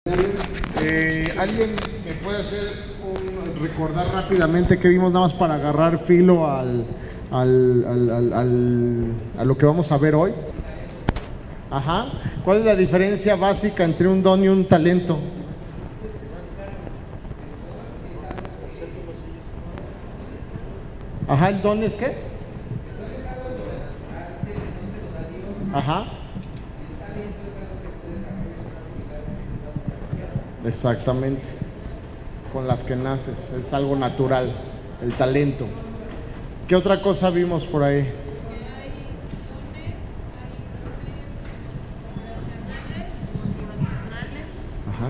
¿Alguien me puede hacer recordar rápidamente qué vimos nada más para agarrar filo a lo que vamos a ver hoy? Ajá. ¿Cuál es la diferencia básica entre un don y un talento? Ajá, ¿el don es qué? Ajá. Exactamente. Con las que naces, es algo natural, el talento. ¿Qué otra cosa vimos por ahí? Ajá.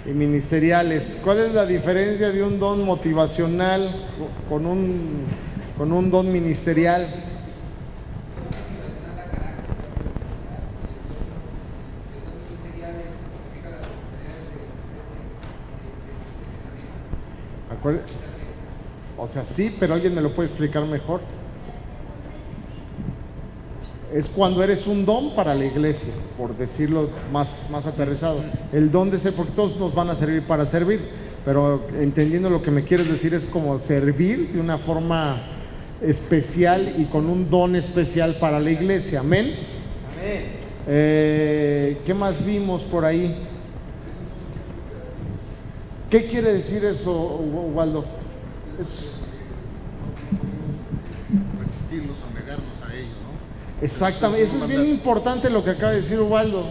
Y ministeriales. ¿Cuál es la diferencia de un don motivacional con un don ministerial? O sea, sí, pero alguien me lo puede explicar mejor. Es cuando eres un don para la iglesia, por decirlo más aterrizado. El don de ser, porque todos nos van a servir para servir, pero entendiendo lo que me quieres decir es como servir de una forma especial y con un don especial para la iglesia. Amén. Amén. ¿Qué más vimos por ahí? ¿Qué quiere decir eso, Ubaldo? Resistirlos o negarnos a ellos, ¿no? Exactamente, eso es bien importante lo que acaba de decir Ubaldo.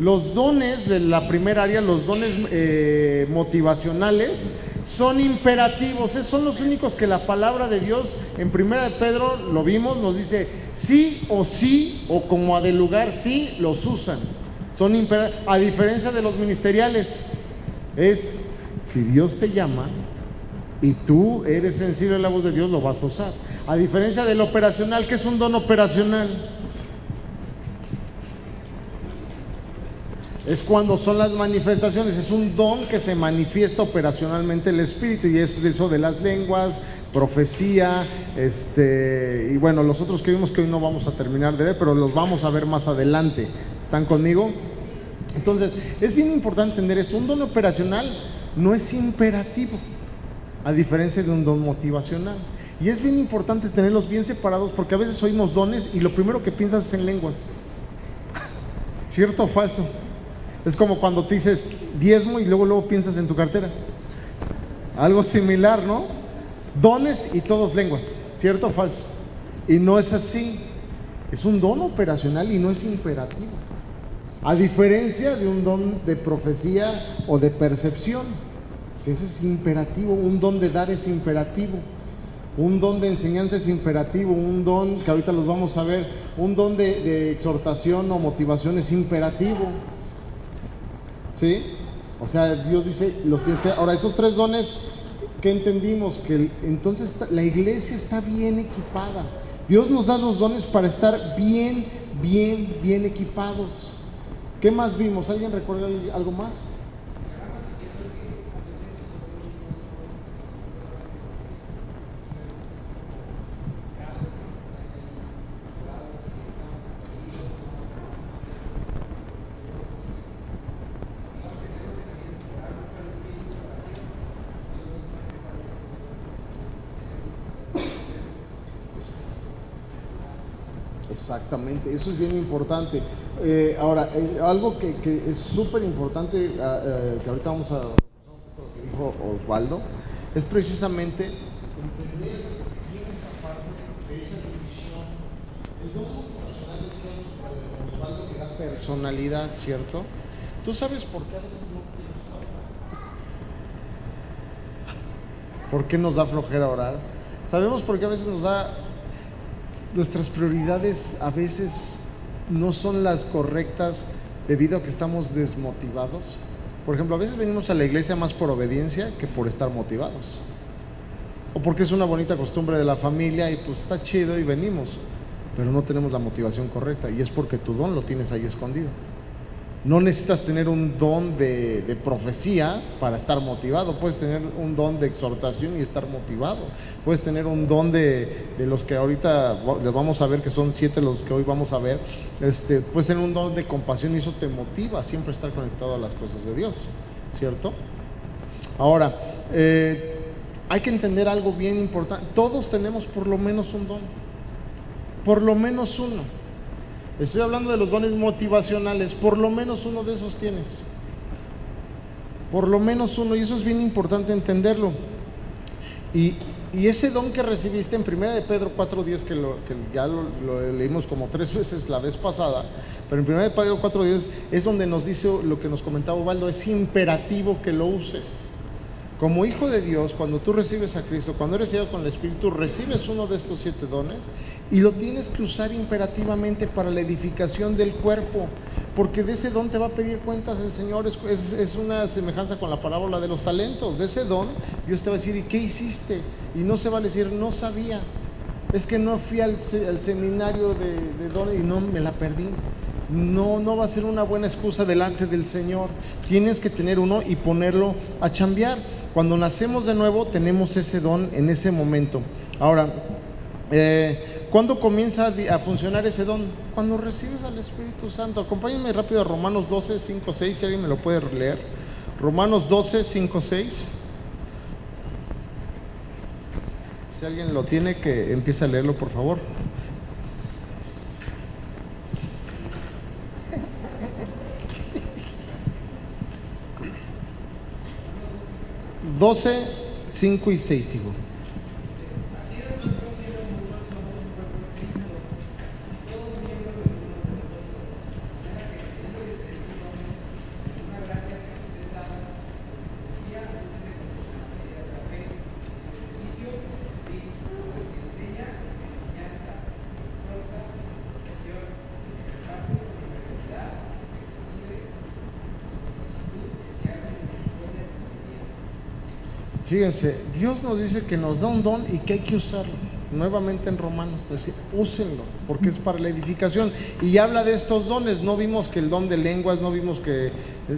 Los dones de la primera área, los dones motivacionales, son imperativos, son los únicos que la palabra de Dios en primera de Pedro, lo vimos, nos dice sí, o como a de lugar, sí, los usan. Son imperativos, a diferencia de los ministeriales, es si Dios te llama y tú eres sensible a la voz de Dios, lo vas a usar. A diferencia del operacional, que es un don operacional, es cuando son las manifestaciones, es un don que se manifiesta operacionalmente el Espíritu, y es eso de las lenguas, profecía, y bueno, los otros que vimos que hoy no vamos a terminar de ver, pero los vamos a ver más adelante. ¿Están conmigo? Entonces, es bien importante entender esto. Un don operacional no es imperativo, a diferencia de un don motivacional. Y es bien importante tenerlos bien separados, porque a veces oímos dones y lo primero que piensas es en lenguas. ¿Cierto o falso? Es como cuando te dices diezmo y luego piensas en tu cartera. Algo similar, ¿no? Dones y todos lenguas. ¿Cierto o falso? Y no es así. Es un don operacional y no es imperativo. A diferencia de un don de profecía o de percepción, que ese es imperativo. Un don de dar es imperativo. Un don de enseñanza es imperativo. Un don, que ahorita los vamos a ver, un don de exhortación o motivación es imperativo. ¿Sí? O sea, Dios dice, los tienes que... Ahora, esos tres dones, ¿qué entendimos? Que entonces la iglesia está bien equipada. Dios nos da los dones para estar bien equipados. ¿Qué más vimos? ¿Alguien recuerda algo más? Exactamente, eso es bien importante. Ahora, algo que es súper importante, que ahorita vamos a lo que dijo Osvaldo, es precisamente entender bien esa parte de esa división. El don motivacional, decía Osvaldo, que da personalidad, ¿cierto? ¿Tú sabes por qué a veces no queremos orar? ¿Por qué nos da flojera orar? Sabemos por qué a veces nos da... Nuestras prioridades a veces no son las correctas debido a que estamos desmotivados. Por ejemplo, a veces venimos a la iglesia más por obediencia que por estar motivados, o porque es una bonita costumbre de la familia y pues está chido y venimos, pero no tenemos la motivación correcta, y es porque tu don lo tienes ahí escondido. No necesitas tener un don de profecía para estar motivado. Puedes tener un don de exhortación y estar motivado. Puedes tener un don de los que ahorita les vamos a ver, que son 7 los que hoy vamos a ver. Puedes tener un don de compasión y eso te motiva a siempre estar conectado a las cosas de Dios, ¿cierto? Ahora, hay que entender algo bien importante. Todos tenemos por lo menos un don. Por lo menos uno. Estoy hablando de los dones motivacionales. Por lo menos uno de esos tienes. Por lo menos uno. Y eso es bien importante entenderlo. Y ese don que recibiste en 1 de Pedro 4:10, que ya lo leímos como 3 veces la vez pasada, pero en 1 de Pedro 4:10 es donde nos dice lo que nos comentaba Ubaldo. Es imperativo que lo uses. Como hijo de Dios, cuando tú recibes a Cristo, cuando eres sellado con el Espíritu, recibes uno de estos 7 dones y lo tienes que usar imperativamente para la edificación del cuerpo, porque de ese don te va a pedir cuentas el Señor. Es una semejanza con la parábola de los talentos. De ese don Dios te va a decir: ¿y qué hiciste? Y no se va a decir: no sabía, es que no fui al seminario de dones y no me la perdí. No va a ser una buena excusa delante del Señor. Tienes que tener uno y ponerlo a chambear. Cuando nacemos de nuevo tenemos ese don en ese momento. Ahora, ¿cuándo comienza a funcionar ese don? Cuando recibes al Espíritu Santo. Acompáñenme rápido a Romanos 12, 5, 6, si alguien me lo puede leer. Romanos 12, 5, 6. Si alguien lo tiene, que empiece a leerlo, por favor. Doce, 5 y 6, hijo. Fíjense, Dios nos dice que nos da un don y que hay que usarlo. Nuevamente en Romanos, decir, úsenlo, porque es para la edificación. Y habla de estos dones. No vimos que el don de lenguas, no vimos que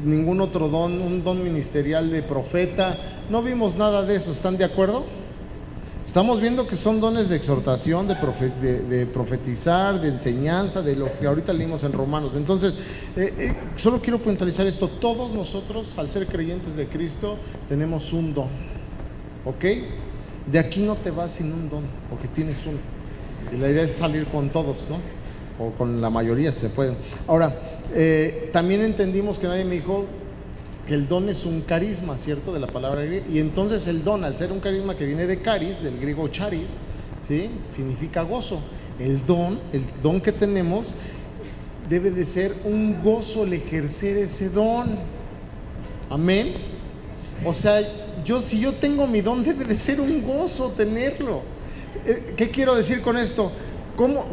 ningún otro don, un don ministerial de profeta, no vimos nada de eso. ¿Están de acuerdo? Estamos viendo que son dones de exhortación, de profetizar, de enseñanza, de lo que ahorita leímos en Romanos. Entonces, solo quiero puntualizar esto. Todos nosotros, al ser creyentes de Cristo, tenemos un don. ¿Ok? De aquí no te vas sin un don, porque tienes uno. Y la idea es salir con todos, ¿no? O con la mayoría, si se puede. Ahora, también entendimos que nadie me dijo que el don es un carisma, ¿cierto? De la palabra griega. Y entonces el don, al ser un carisma que viene de caris, del griego charis, ¿sí? Significa gozo. El don que tenemos debe de ser un gozo el ejercer ese don. Amén. O sea, si yo tengo mi don, debe de ser un gozo tenerlo. ¿Qué quiero decir con esto?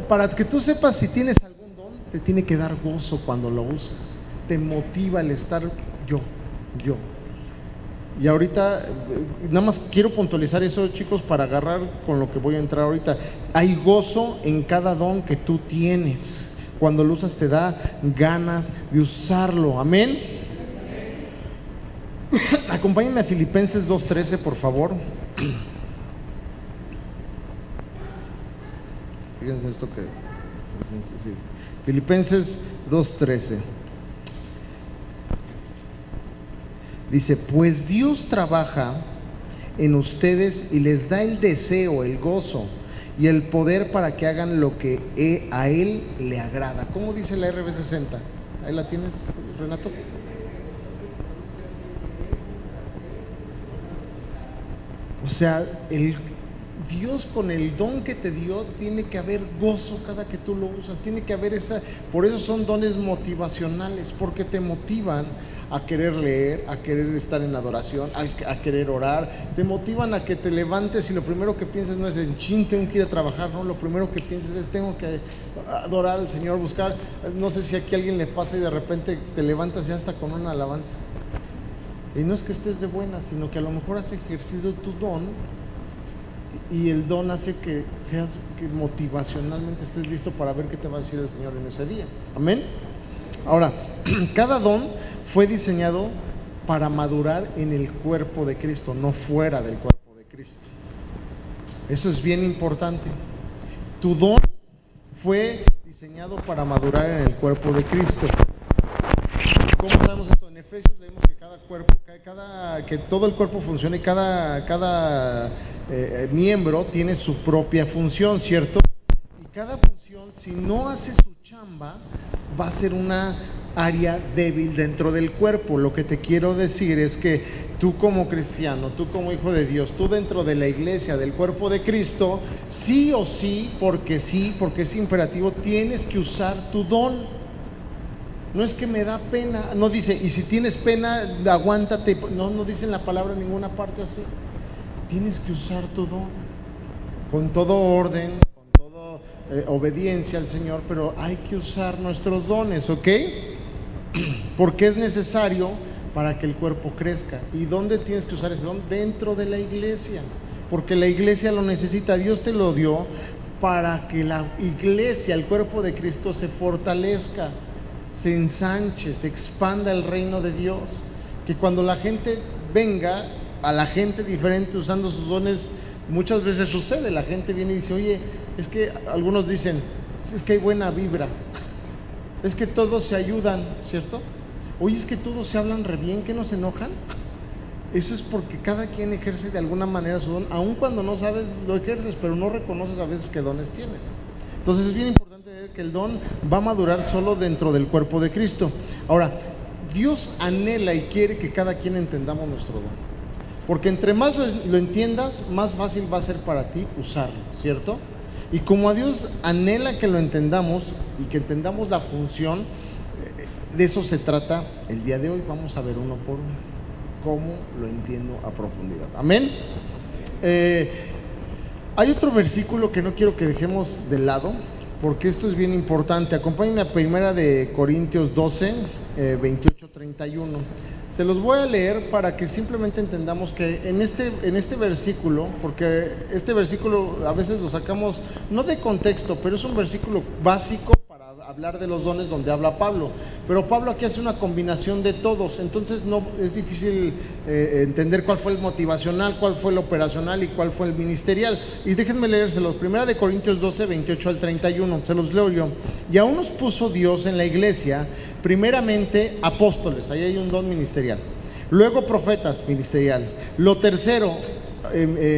Para que tú sepas si tienes algún don, te tiene que dar gozo cuando lo usas. Te motiva el estar yo. Y ahorita, nada más quiero puntualizar eso, chicos, para agarrar con lo que voy a entrar ahorita. Hay gozo en cada don que tú tienes. Cuando lo usas te da ganas de usarlo. Amén. Acompáñenme a Filipenses 2:13, por favor. Fíjense esto que... Sí. Filipenses 2:13. Dice: pues Dios trabaja en ustedes y les da el deseo, el gozo y el poder para que hagan lo que a Él le agrada. ¿Cómo dice la RB60? ¿Ahí la tienes, Renato? O sea, Dios con el don que te dio, tiene que haber gozo cada que tú lo usas, tiene que haber por eso son dones motivacionales, porque te motivan a querer leer, a querer estar en adoración, a querer orar, te motivan a que te levantes y lo primero que pienses no es en tengo que ir a trabajar, no, lo primero que pienses es tengo que adorar al Señor, buscar. No sé si aquí a alguien le pasa y de repente te levantas ya hasta con una alabanza. Y no es que estés de buena, sino que a lo mejor has ejercido tu don y el don hace que motivacionalmente estés listo para ver qué te va a decir el Señor en ese día. Amén. Ahora, Cada don fue diseñado para madurar en el cuerpo de Cristo, no fuera del cuerpo de Cristo. Eso es bien importante. Tu don fue diseñado para madurar en el cuerpo de Cristo. ¿Cómo sabemos esto? En Efesios leemos que cada cuerpo, que todo el cuerpo funciona y cada miembro tiene su propia función, ¿cierto? Y cada función, si no hace su chamba, va a ser una área débil dentro del cuerpo. Lo que te quiero decir es que tú como cristiano, tú como hijo de Dios, tú dentro de la iglesia, del cuerpo de Cristo, sí o sí, porque es imperativo, tienes que usar tu don. No es que me da pena, no dice, y si tienes pena, aguántate. No dice en la palabra en ninguna parte así. Tienes que usar tu don, con todo orden, con toda obediencia al Señor, pero hay que usar nuestros dones, ¿ok? Porque es necesario para que el cuerpo crezca. ¿Y dónde tienes que usar ese don? Dentro de la iglesia, porque la iglesia lo necesita. Dios te lo dio para que la iglesia, el cuerpo de Cristo, se fortalezca, se ensanche, se expanda el reino de Dios. Que cuando la gente venga, a la gente diferente usando sus dones, muchas veces sucede, la gente viene y dice, oye, es que algunos dicen, es que hay buena vibra, es que todos se ayudan, ¿cierto? Oye, es que todos se hablan re bien, que no se enojan. Eso es porque cada quien ejerce de alguna manera su don, aun cuando no sabes, lo ejerces, pero no reconoces a veces qué dones tienes. Entonces es bien importante ver que el don va a madurar solo dentro del cuerpo de Cristo. Ahora, Dios anhela y quiere que cada quien entendamos nuestro don, porque entre más lo entiendas, más fácil va a ser para ti usarlo, ¿cierto? Y como a Dios anhela que lo entendamos y que entendamos la función, de eso se trata el día de hoy. Vamos a ver uno por uno cómo lo entiendo a profundidad. Amén. Hay otro versículo que no quiero que dejemos de lado, porque esto es bien importante. Acompáñenme a Primera de Corintios 12, 28, 31. Se los voy a leer para que simplemente entendamos que en este versículo, porque este versículo a veces lo sacamos no de contexto, pero es un versículo básico para hablar de los dones donde habla Pablo. Pero Pablo aquí hace una combinación de todos, entonces no es difícil entender cuál fue el motivacional, cuál fue el operacional y cuál fue el ministerial. Y déjenme leérselos. Primera de Corintios 12, 28 al 31, se los leo yo. Y aún nos puso Dios en la iglesia, primeramente apóstoles, ahí hay un don ministerial, luego profetas, ministerial, lo tercero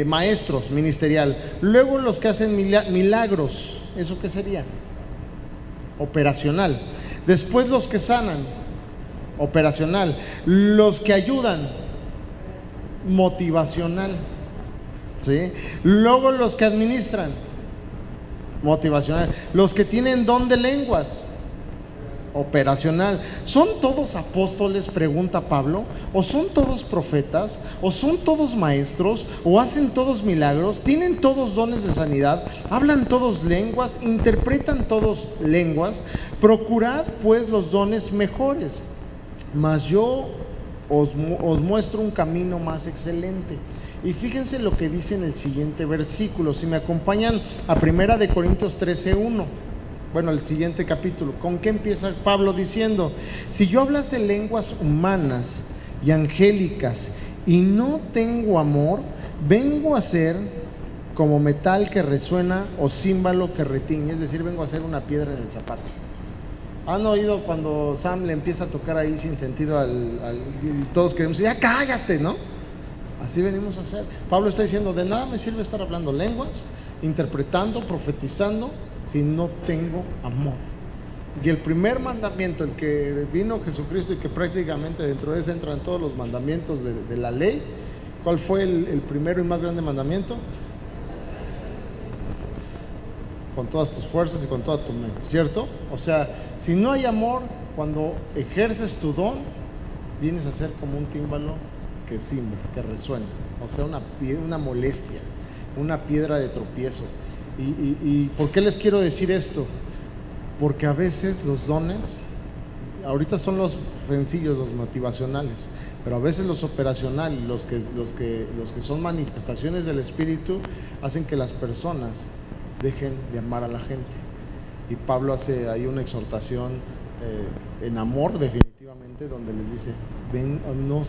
maestros, ministerial, luego los que hacen milagros, ¿eso qué sería? Operacional. Después los que sanan, operacional. Los que ayudan, motivacional, ¿sí? Luego los que administran, motivacional. Los que tienen don de lenguas, operacional. ¿Son todos apóstoles?, pregunta Pablo. ¿O son todos profetas? ¿O son todos maestros? ¿O hacen todos milagros? ¿Tienen todos dones de sanidad? ¿Hablan todos lenguas? ¿Interpretan todos lenguas? Procurad pues los dones mejores, mas yo os muestro un camino más excelente. Y fíjense lo que dice en el siguiente versículo. Si me acompañan a Primera de Corintios 13:1. Bueno, el siguiente capítulo. ¿Con qué empieza Pablo diciendo? Si yo hablase lenguas humanas y angélicas y no tengo amor, vengo a ser como metal que resuena o címbalo que retiñe, es decir, vengo a ser una piedra en el zapato. ¿Han oído cuando Sam le empieza a tocar ahí sin sentido y todos queremos decir, ya cállate, ¿no? Así venimos a hacer. Pablo está diciendo, de nada me sirve estar hablando lenguas, interpretando, profetizando, si no tengo amor. Y el primer mandamiento, el que vino Jesucristo y que prácticamente dentro de ese entran todos los mandamientos de la ley, ¿cuál fue el primero y más grande mandamiento? Con todas tus fuerzas y con toda tu mente, ¿cierto? O sea, si no hay amor, cuando ejerces tu don, vienes a ser como un tímbalo que cimbra, que resuena, o sea, una molestia, una piedra de tropiezo. ¿Y por qué les quiero decir esto? Porque a veces los dones, ahorita son los sencillos, los motivacionales, pero a veces los operacionales, los que son manifestaciones del Espíritu, hacen que las personas dejen de amar a la gente. Y Pablo hace ahí una exhortación en amor definitivamente, donde les dice, ven, no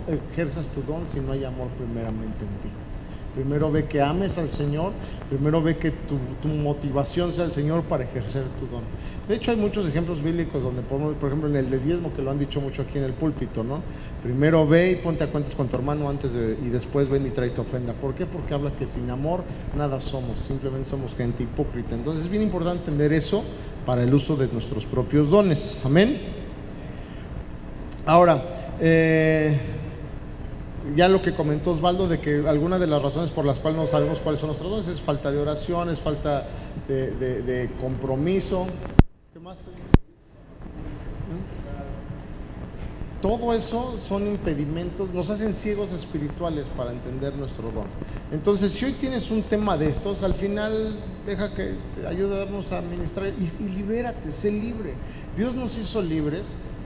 ejerzas tu don si no hay amor primeramente en ti. Primero ve que ames al Señor, primero ve que tu motivación sea el Señor para ejercer tu don. De hecho, hay muchos ejemplos bíblicos donde podemos, por ejemplo, en el de diezmo, que lo han dicho mucho aquí en el púlpito, ¿no? Primero ve y ponte a cuentas con tu hermano y después ven y trae tu ofrenda. ¿Por qué? Porque habla que sin amor nada somos, simplemente somos gente hipócrita. Entonces es bien importante entender eso para el uso de nuestros propios dones. Amén. Ahora, ya lo que comentó Osvaldo, de que alguna de las razones por las cuales no sabemos cuáles son nuestros dones es falta de oración, es falta de compromiso. ¿Qué más? Todo eso son impedimentos, nos hacen ciegos espirituales para entender nuestro don. Entonces, si hoy tienes un tema de estos, al final deja que te ayudemos a administrar y libérate, sé libre. Dios nos hizo libres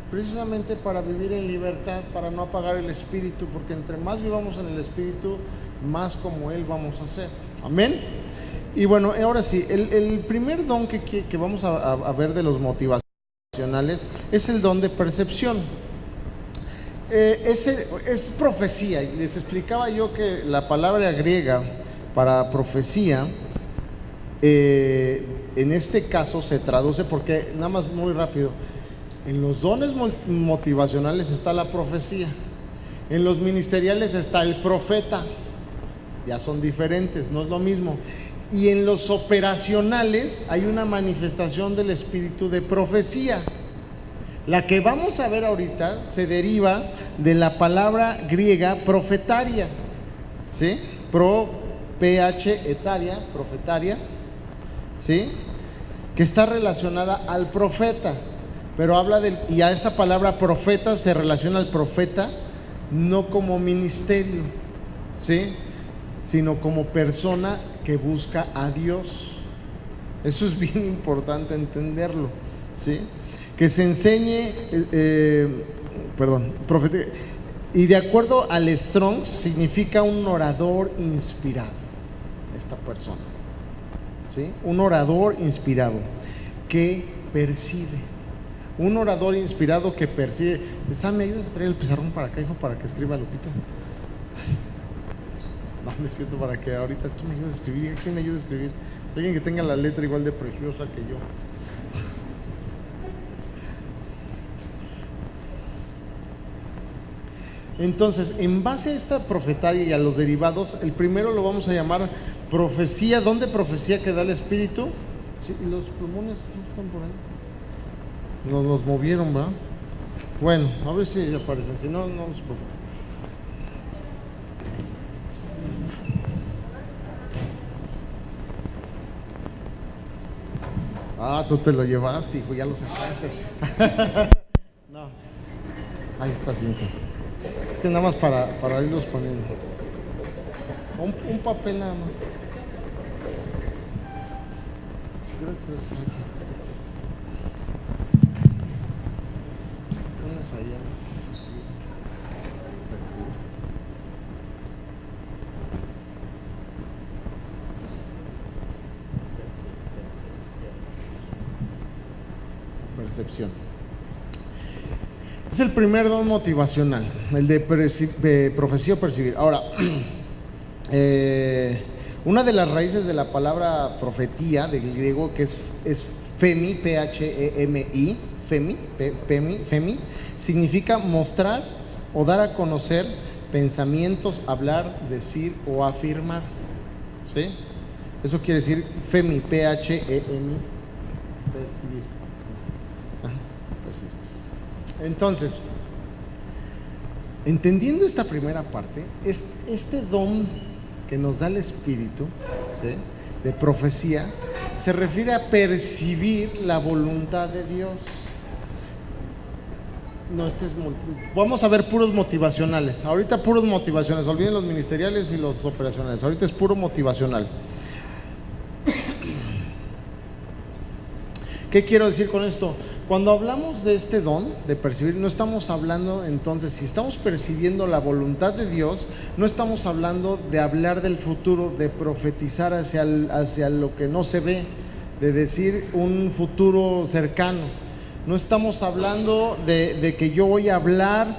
precisamente para vivir en libertad, para no apagar el espíritu, porque entre más vivamos en el espíritu, más como Él vamos a ser. Amén. Y bueno, ahora sí, el primer don que vamos a ver de los motivacionales es el don de percepción. Es profecía. Y les explicaba yo que la palabra griega para profecía, en este caso se traduce, porque nada más muy rápido, en los dones motivacionales está la profecía, en los ministeriales está el profeta, ya son diferentes, no es lo mismo, y en los operacionales hay una manifestación del espíritu de profecía. La que vamos a ver ahorita se deriva de la palabra griega profetaria, ¿sí? Profetaria, ¿sí? Que está relacionada al profeta, pero habla y a esa palabra profeta se relaciona al profeta no como ministerio, ¿sí? Sino como persona que busca a Dios. Eso es bien importante entenderlo, ¿sí? Que se enseñe, profeta, y de acuerdo al Strong significa un orador inspirado, esta persona, ¿sí? Un orador inspirado que percibe, un orador inspirado que percibe. Sam, ¿me ayudas a traer el pizarrón para acá, hijo, para que escriba Lupita? No, me siento para que ahorita tú me ayudes a escribir. ¿Quién me ayuda a escribir? Alguien que tenga la letra igual de preciosa que yo. Entonces, en base a esta profetaria y a los derivados, el primero lo vamos a llamar profecía. ¿Dónde profecía que da el Espíritu? Sí, y los plumones no están por ahí. Nos movieron, ¿verdad? Bueno, a ver si aparecen, si no, no nos preocupemos. Ah, tú te lo llevaste, hijo, ya lo sacaste. No, ahí está, sí. Es que nada más para irlos poniendo. Un papel nada más. Gracias. Pones allá. Percepción. Es el primer don motivacional, el de profecía o percibir. Ahora, una de las raíces de la palabra profetía del griego, que es femi, P-H-E-M-I, femi, significa mostrar o dar a conocer pensamientos, hablar, decir o afirmar, ¿sí? Eso quiere decir femi, P-H-E-M-I, percibir. Entonces, entendiendo esta primera parte, este don que nos da el Espíritu, ¿sí?, de profecía, se refiere a percibir la voluntad de Dios. No, vamos a ver puros motivacionales. Ahorita puros motivacionales, olviden los ministeriales y los operacionales. Ahorita es puro motivacional. ¿Qué quiero decir con esto? Cuando hablamos de este don de percibir, no estamos hablando, entonces, si estamos percibiendo la voluntad de Dios, no estamos hablando de hablar del futuro, de profetizar hacia lo que no se ve, de decir un futuro cercano. No estamos hablando de que yo voy a hablar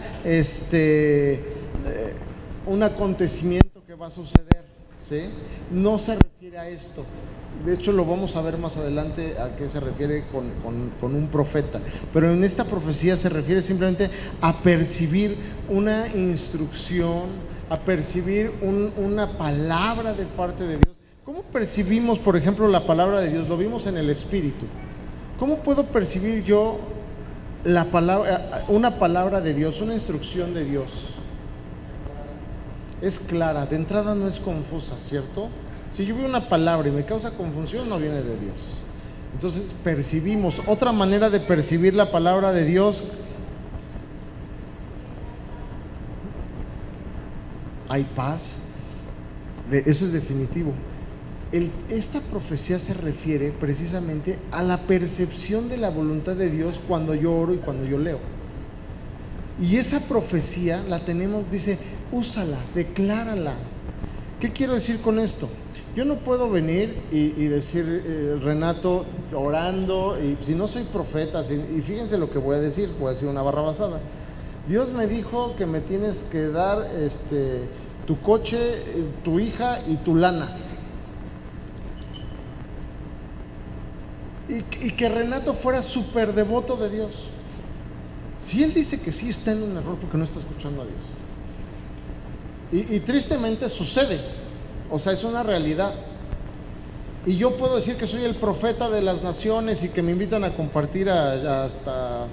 un acontecimiento que va a suceder, ¿sí? No se refiere a esto. De hecho, lo vamos a ver más adelante a qué se refiere con un profeta. Pero en esta profecía se refiere simplemente a percibir una instrucción, a percibir una palabra de parte de Dios. ¿Cómo percibimos, por ejemplo, la palabra de Dios? Lo vimos en el Espíritu. ¿Cómo puedo percibir yo una palabra de Dios, una instrucción de Dios? Es clara, de entrada no es confusa, ¿cierto? Si yo veo una palabra y me causa confusión, no viene de Dios. Entonces percibimos. Otra manera de percibir la palabra de Dios: hay paz. Eso es definitivo. Esta profecía se refiere precisamente a la percepción de la voluntad de Dios cuando yo oro y cuando yo leo. Y esa profecía la tenemos, dice, úsala, declárala. ¿Qué quiero decir con esto? Yo no puedo venir y decir, Renato, orando, y si no soy profeta, y fíjense lo que voy a decir una barrabasada. Dios me dijo que me tienes que dar tu coche, tu hija y tu lana. Y que Renato fuera súper devoto de Dios. Si él dice que sí, está en un error porque no está escuchando a Dios. Y tristemente sucede. O sea, es una realidad. Y yo puedo decir que soy el profeta de las naciones y que me invitan a compartir hasta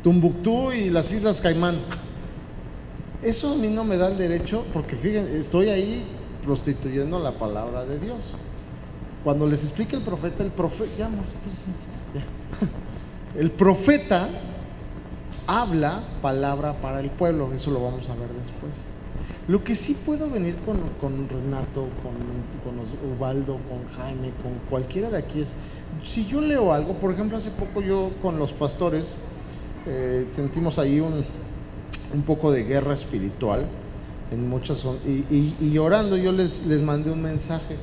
Tumbuctú y las Islas Caimán. Eso a mí no me da el derecho, porque fíjense, estoy ahí prostituyendo la palabra de Dios. Cuando les explique el profeta, el profeta habla palabra para el pueblo. Eso lo vamos a ver después. Lo que sí puedo venir con Renato, con Ubaldo, con Jaime, con cualquiera de aquí es, si yo leo algo, por ejemplo, hace poco yo con los pastores sentimos ahí un poco de guerra espiritual en muchas y orando yo les mandé un mensaje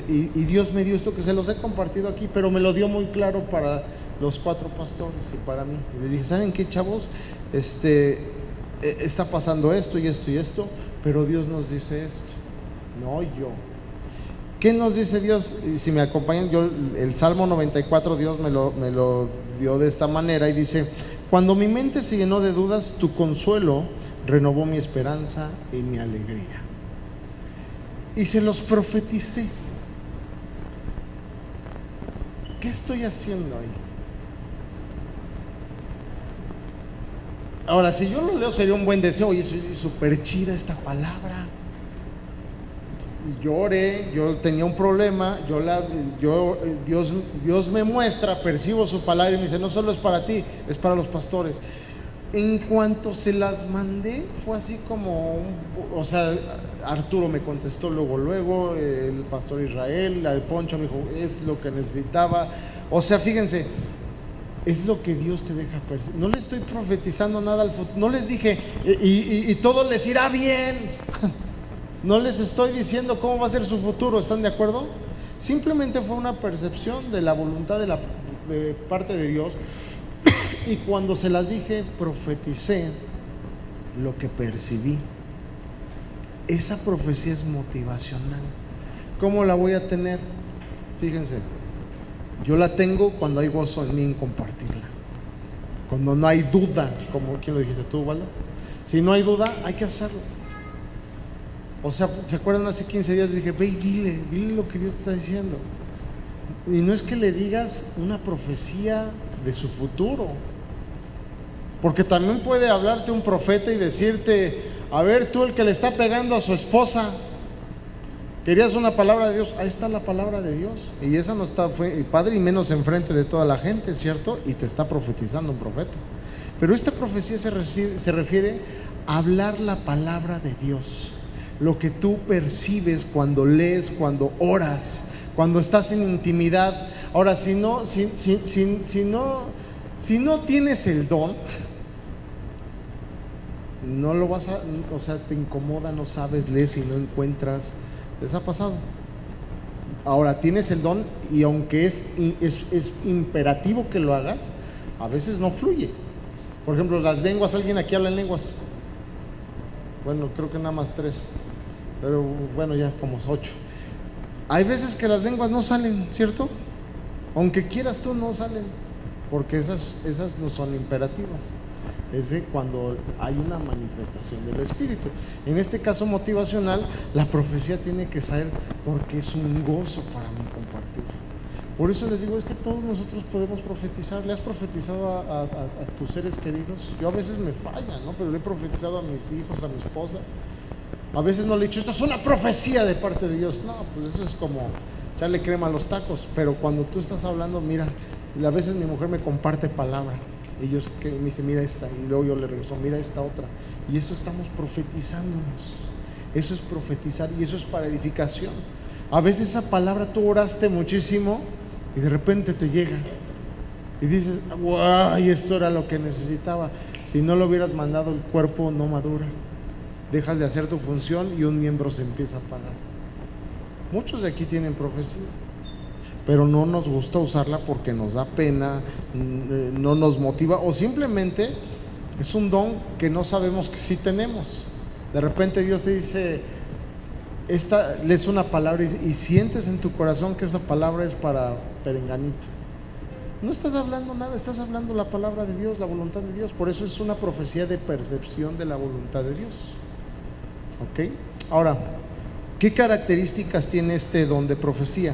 y Dios me dio esto que se los he compartido aquí, pero me lo dio muy claro para los 4 pastores y para mí. Y les dije, ¿saben qué, chavos? Está pasando esto y esto y esto, pero Dios nos dice esto, no yo. ¿Qué nos dice Dios? Y si me acompañan, el Salmo 94, Dios me lo dio de esta manera y dice: cuando mi mente se llenó de dudas, tu consuelo renovó mi esperanza y mi alegría. Y se los profeticé. ¿Qué estoy haciendo ahí? Ahora, si yo lo leo, sería un buen deseo. Oye, es súper chida esta palabra. Y yo oré, yo tenía un problema, Dios me muestra, percibo su palabra y me dice, no solo es para ti, es para los pastores. En cuanto se las mandé, fue así como, Arturo me contestó luego, el pastor Israel, el Poncho me dijo, es lo que necesitaba. O sea, fíjense, es lo que Dios te deja percibir. No le estoy profetizando nada al futuro, no les dije, y todo les irá bien. No les estoy diciendo cómo va a ser su futuro, ¿están de acuerdo? Simplemente fue una percepción de la voluntad de parte de Dios. Y cuando se las dije, profeticé lo que percibí. Esa profecía es motivacional. ¿Cómo la voy a tener? Fíjense, yo la tengo cuando hay gozo en mí en compartirla. Cuando no hay duda, como ¿quién lo dijiste tú, Waldo? Si no hay duda, hay que hacerlo. O sea, ¿se acuerdan? Hace 15 días dije, ve y dile lo que Dios te está diciendo. Y no es que le digas una profecía de su futuro, porque también puede hablarte un profeta y decirte, a ver, tú el que le está pegando a su esposa, querías una palabra de Dios, ahí está la palabra de Dios, y esa no está, padre, y menos enfrente de toda la gente, ¿cierto? Y te está profetizando un profeta. Pero esta profecía se refiere a hablar la palabra de Dios, lo que tú percibes cuando lees, cuando oras, cuando estás en intimidad. Ahora, si no tienes el don, no lo vas a, o sea, te incomoda, no sabes, lees y no encuentras. ¿Les ha pasado? Ahora, tienes el don y aunque es imperativo que lo hagas, A veces no fluye. Por ejemplo, las lenguas, ¿alguien aquí habla en lenguas? Bueno, creo que nada más 3, pero bueno, ya como 8. Hay veces que las lenguas no salen, ¿cierto? Aunque quieras tú, no salen, porque esas no son imperativas. Es de cuando hay una manifestación del Espíritu. En este caso motivacional, la profecía tiene que ser porque es un gozo para mí compartir. Por eso les digo, es que todos nosotros podemos profetizar. ¿Le has profetizado a tus seres queridos? Yo a veces me falla, ¿no? Pero le he profetizado a mis hijos, a mi esposa. A veces no le he dicho, esto es una profecía de parte de Dios. No, pues eso es como echarle crema a los tacos. Pero cuando tú estás hablando, mira, a veces mi mujer me comparte palabra. Ellos que me dicen, mira esta, y luego yo le regreso, mira esta otra. Y eso estamos profetizándonos. Eso es profetizar y eso es para edificación. A veces esa palabra tú oraste muchísimo y de repente te llega y dices, ¡guau! Y esto era lo que necesitaba. Si no lo hubieras mandado, el cuerpo no madura. Dejas de hacer tu función y un miembro se empieza a apagar. Muchos de aquí tienen profecía, pero no nos gusta usarla porque nos da pena, no nos motiva, o simplemente es un don que no sabemos que sí tenemos. De repente Dios te dice, lees una palabra y sientes en tu corazón que esa palabra es para perenganito. No estás hablando nada, estás hablando la palabra de Dios, la voluntad de Dios. Por eso es una profecía de percepción de la voluntad de Dios. ¿Ok? Ahora, ¿qué características tiene este don de profecía?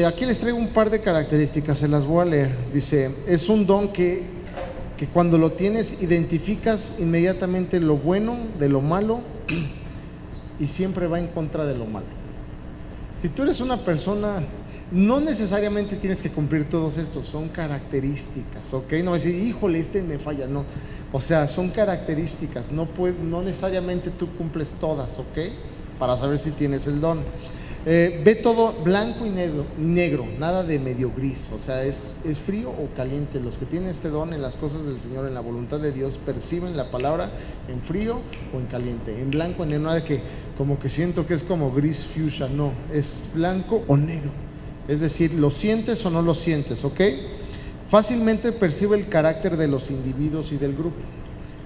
Aquí les traigo un par de características, se las voy a leer. Dice, es un don que cuando lo tienes identificas inmediatamente lo bueno de lo malo y siempre va en contra de lo malo. Si tú eres una persona, no necesariamente tienes que cumplir todos estos, son características, ¿ok? No decir, híjole, este me falla, no. O sea, son características, no necesariamente tú cumples todas, ¿ok? Para saber si tienes el don. Ve todo blanco y negro, nada de medio gris, o sea, es frío o caliente. Los que tienen este don en las cosas del Señor, en la voluntad de Dios, perciben la palabra en frío o en caliente, en blanco o en negro, nada de que como que siento que es como gris fuchsia, no, es blanco o negro, es decir, lo sientes o no lo sientes, ¿ok? Fácilmente percibe el carácter de los individuos y del grupo.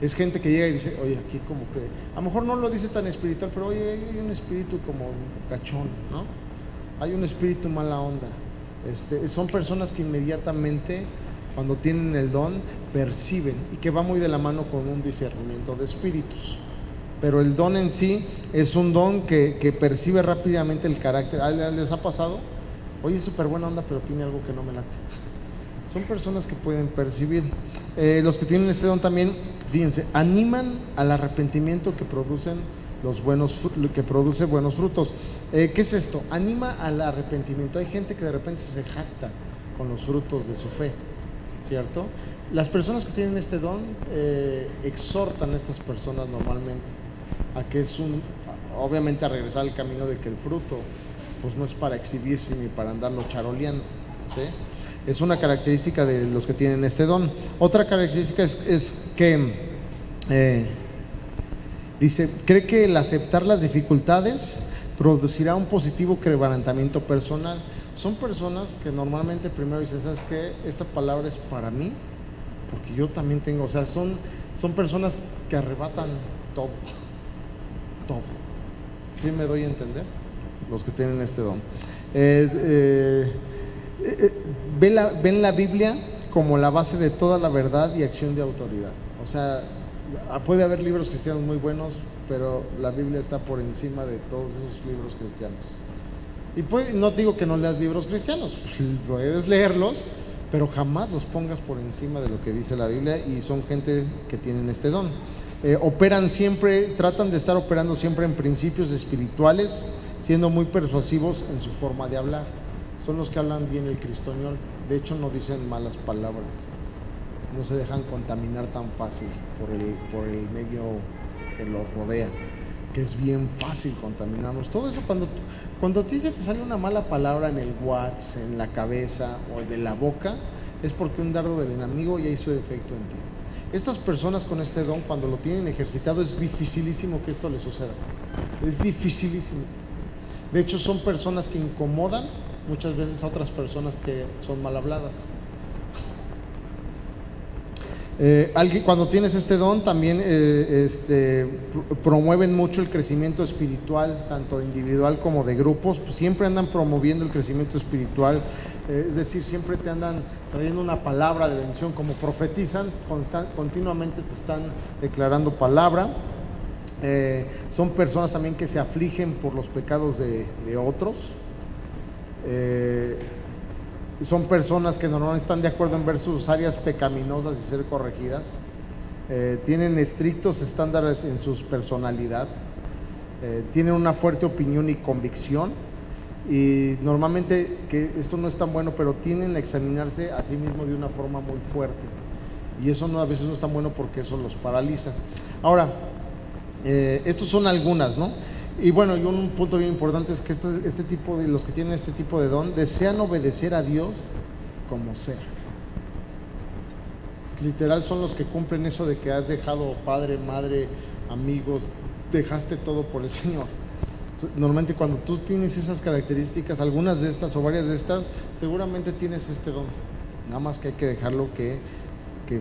Es gente que llega y dice, oye, aquí como que, a lo mejor no lo dice tan espiritual, pero oye, hay un espíritu como cachón, ¿no? Hay un espíritu mala onda. Son personas que inmediatamente, cuando tienen el don, perciben, y que va muy de la mano con un discernimiento de espíritus. Pero el don en sí es un don que percibe rápidamente el carácter. ¿Les ha pasado? Oye, es súper buena onda, pero tiene algo que no me late. Son personas que pueden percibir. Los que tienen este don también, fíjense, animan al arrepentimiento que produce buenos frutos. ¿Qué es esto? Anima al arrepentimiento. Hay gente que de repente se jacta con los frutos de su fe, ¿cierto? Las personas que tienen este don exhortan a estas personas normalmente a que obviamente a regresar al camino de que el fruto pues no es para exhibirse ni para andarlo charoleando, ¿sí? Es una característica de los que tienen este don. Otra característica es que dice, cree que el aceptar las dificultades producirá un positivo quebrantamiento personal. Son personas que normalmente primero dicen, ¿sabes qué? Esta palabra es para mí, porque yo también tengo, o sea, son personas que arrebatan todo. ¿Sí me doy a entender? Los que tienen este don. Ven la Biblia como la base de toda la verdad y acción de autoridad. O sea, puede haber libros cristianos muy buenos, pero la Biblia está por encima de todos esos libros cristianos. Y no digo que no leas libros cristianos, puedes leerlos, pero jamás los pongas por encima de lo que dice la Biblia, y son gente que tienen este don. Tratan de estar operando siempre en principios espirituales, siendo muy persuasivos en su forma de hablar. Son los que hablan bien el cristoñol, de hecho no dicen malas palabras, no se dejan contaminar tan fácil por el medio que los rodea, que es bien fácil contaminarnos. Todo eso cuando a ti te sale una mala palabra en el WhatsApp, en la cabeza o de la boca, es porque un dardo del enemigo ya hizo efecto en ti. Estas personas con este don, cuando lo tienen ejercitado, es dificilísimo que esto les suceda, es dificilísimo. De hecho, son personas que incomodan muchas veces a otras personas que son mal habladas. Alguien, cuando tienes este don, también promueven mucho el crecimiento espiritual, tanto individual como de grupos. Pues siempre andan promoviendo el crecimiento espiritual, es decir, siempre te andan trayendo una palabra de bendición, como profetizan, continuamente te están declarando palabra. Son personas también que se afligen por los pecados de otros. Son personas que normalmente están de acuerdo en ver sus áreas pecaminosas y ser corregidas. Tienen estrictos estándares en su personalidad. Tienen una fuerte opinión y convicción. Y normalmente, que esto no es tan bueno, pero tienden a examinarse a sí mismos de una forma muy fuerte. Y eso a veces no es tan bueno porque eso los paraliza. Ahora, estos son algunas, ¿no? Y bueno, y un punto bien importante es que este tipo de los que tienen este tipo de don desean obedecer a Dios como sea. Literal son los que cumplen eso de que has dejado padre, madre, amigos, dejaste todo por el Señor. Normalmente cuando tú tienes esas características, algunas de estas o varias de estas, seguramente tienes este don. Nada más que hay que dejarlo que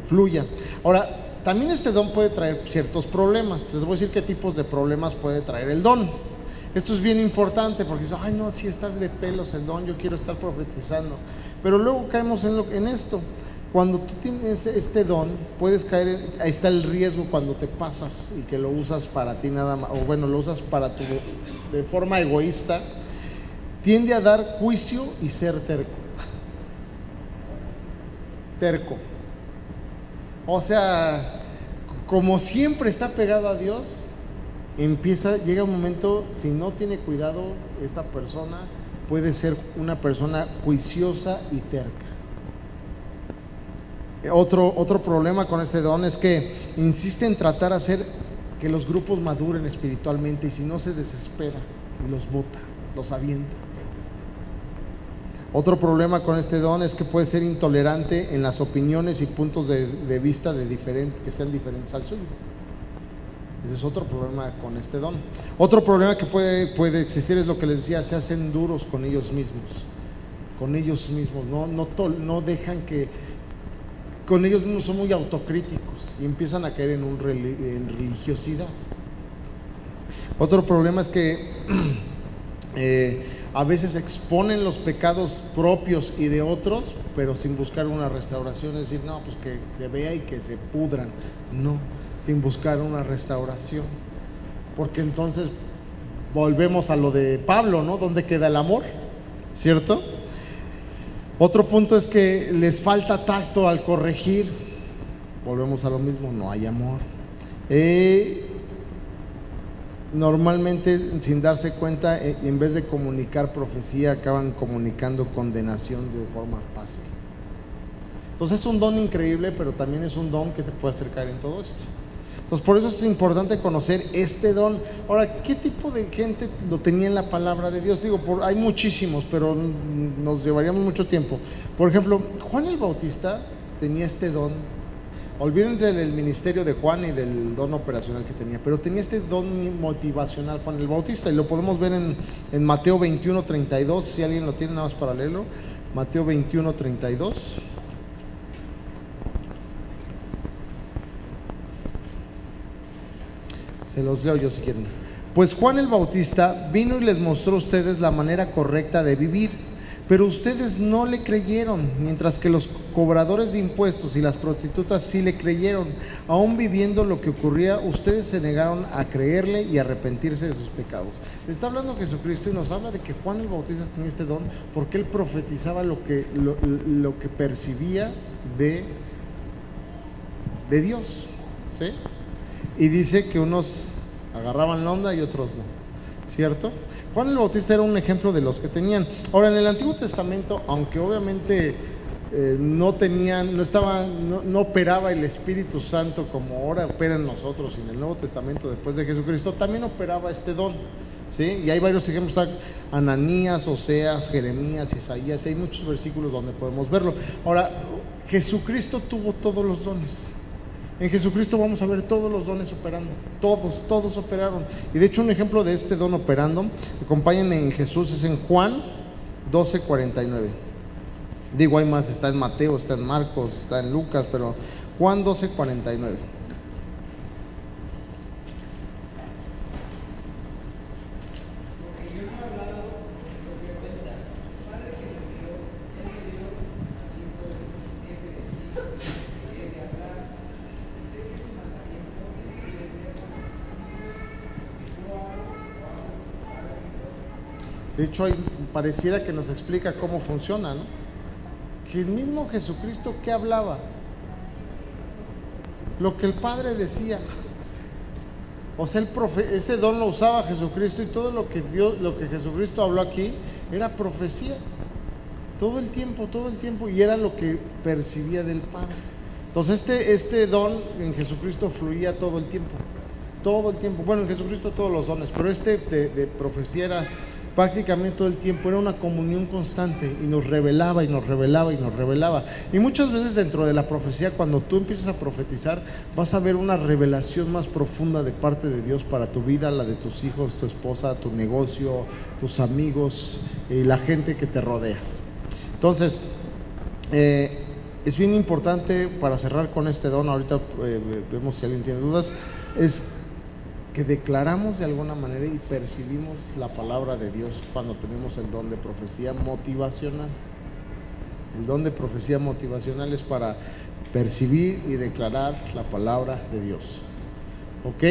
fluya. Ahora, también este don puede traer ciertos problemas. Les voy a decir qué tipos de problemas puede traer el don. Esto es bien importante porque dicen, ay no, si estás de pelos el don, yo quiero estar profetizando. Pero luego caemos en esto. Cuando tú tienes este don, puedes caer, ahí está el riesgo cuando te pasas y que lo usas para ti nada más, o bueno, lo usas para tu, de forma egoísta, tiende a dar juicio y ser terco. Terco. O sea, como siempre está pegado a Dios, llega un momento, si no tiene cuidado, esta persona puede ser una persona juiciosa y terca. Otro problema con este don es que insiste en tratar de hacer que los grupos maduren espiritualmente, y si no, se desespera y los bota, los avienta. Otro problema con este don es que puede ser intolerante en las opiniones y puntos de vista que sean diferentes al suyo. Ese es otro problema con este don. Otro problema que puede existir es lo que les decía, se hacen duros con ellos mismos. Con ellos mismos, no dejan que... Con ellos mismos son muy autocríticos y empiezan a caer en religiosidad. Otro problema es que a veces exponen los pecados propios y de otros, pero sin buscar una restauración. Es decir, no, pues que se vea y que se pudran. No, sin buscar una restauración. Porque entonces volvemos a lo de Pablo, ¿no? ¿Dónde queda el amor? ¿Cierto? Otro punto es que les falta tacto al corregir. Volvemos a lo mismo, no hay amor. Normalmente, sin darse cuenta, en vez de comunicar profecía, acaban comunicando condenación de forma fácil. Entonces es un don increíble, pero también es un don que te puede acercar en todo esto. Entonces por eso es importante conocer este don. Ahora, ¿qué tipo de gente lo tenía en la palabra de Dios? Digo, hay muchísimos, pero nos llevaríamos mucho tiempo. Por ejemplo, Juan el Bautista tenía este don. Olvídense del ministerio de Juan y del don operacional que tenía, pero tenía este don motivacional Juan el Bautista, y lo podemos ver en Mateo 21:32, si alguien lo tiene nada más para leerlo. Mateo 21:32. Se los leo yo si quieren. Pues Juan el Bautista vino y les mostró a ustedes la manera correcta de vivir, pero ustedes no le creyeron, mientras que los cobradores de impuestos y las prostitutas sí le creyeron. Aún viviendo lo que ocurría, ustedes se negaron a creerle y a arrepentirse de sus pecados. Está hablando Jesucristo y nos habla de que Juan el Bautista tenía este don porque él profetizaba lo que percibía de Dios, ¿sí? Y dice que unos agarraban la onda y otros no, ¿cierto? Juan el Bautista era un ejemplo de los que tenían. Ahora, en el Antiguo Testamento, aunque obviamente no operaba el Espíritu Santo como ahora opera en nosotros, y en el Nuevo Testamento después de Jesucristo también operaba este don, ¿sí? Y hay varios ejemplos, Ananías, Oseas, Jeremías, Isaías, hay muchos versículos donde podemos verlo. Ahora, Jesucristo tuvo todos los dones. En Jesucristo vamos a ver todos los dones operando, todos operaron. Y de hecho un ejemplo de este don operando, acompáñenme en Jesús, es en Juan 12:49. Digo, hay más, está en Mateo, está en Marcos, está en Lucas, pero Juan 12:49. De hecho, ahí pareciera que nos explica cómo funciona, ¿no? Que el mismo Jesucristo que hablaba, lo que el Padre decía. O sea, ese don lo usaba Jesucristo, y todo lo que Jesucristo habló aquí era profecía. Todo el tiempo, y era lo que percibía del Padre. Entonces este don en Jesucristo fluía todo el tiempo. Bueno, en Jesucristo todos los dones, pero de profecía era prácticamente todo el tiempo, era una comunión constante, y nos revelaba. Y muchas veces dentro de la profecía, cuando tú empiezas a profetizar, vas a ver una revelación más profunda de parte de Dios para tu vida, la de tus hijos, tu esposa, tu negocio, tus amigos y la gente que te rodea. Entonces, es bien importante, para cerrar con este don, ahorita vemos si alguien tiene dudas, es que declaramos de alguna manera y percibimos la palabra de Dios cuando tenemos el don de profecía motivacional. El don de profecía motivacional es para percibir y declarar la palabra de Dios. ¿Ok?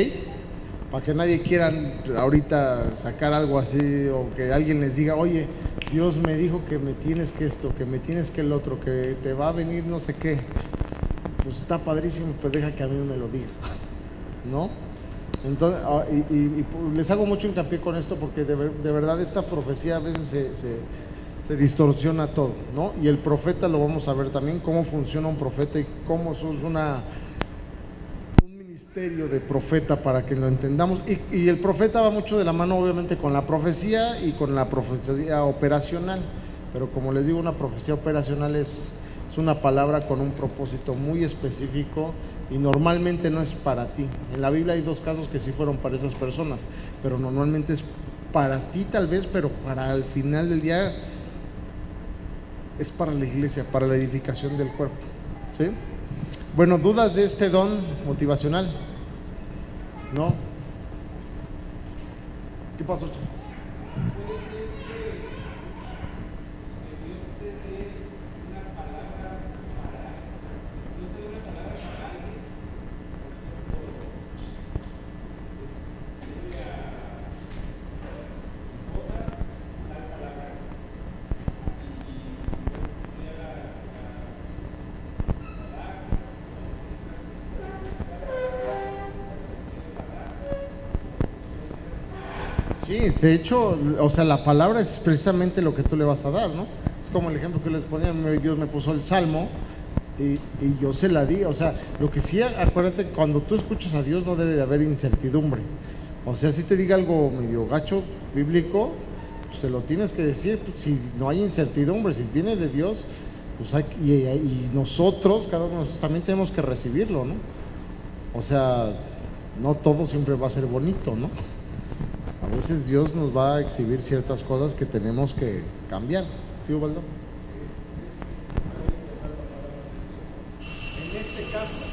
Para que nadie quiera ahorita sacar algo así, o que alguien les diga, oye, Dios me dijo que me tienes que esto, que me tienes que el otro, que te va a venir no sé qué. Pues está padrísimo, pues deja que a mí me lo diga, ¿no? Entonces, y les hago mucho hincapié con esto, porque de verdad esta profecía a veces se distorsiona todo, ¿no? Y el profeta, lo vamos a ver también, cómo funciona un profeta y cómo es un ministerio de profeta, para que lo entendamos. Y el profeta va mucho de la mano, obviamente, con la profecía y con la profecía operacional. Pero como les digo, una profecía operacional es una palabra con un propósito muy específico, y normalmente no es para ti. En la Biblia hay dos casos que sí fueron para esas personas, pero normalmente es para ti tal vez, pero para al final del día es para la iglesia, para la edificación del cuerpo, ¿sí? Bueno, ¿dudas de este don motivacional? ¿No? ¿Qué pasó? Sí, de hecho, o sea, la palabra es precisamente lo que tú le vas a dar, ¿no? Es como el ejemplo que les ponía, Dios me puso el salmo y yo se la di. O sea, lo que sí, acuérdate, cuando tú escuchas a Dios no debe de haber incertidumbre. O sea, si te diga algo medio gacho bíblico, pues se lo tienes que decir. Si no hay incertidumbre, si viene de Dios, pues y nosotros, cada uno de nosotros también tenemos que recibirlo, ¿no? O sea, no todo siempre va a ser bonito, ¿no? A veces Dios nos va a exhibir ciertas cosas que tenemos que cambiar. ¿Sí, Ubaldo? En este caso,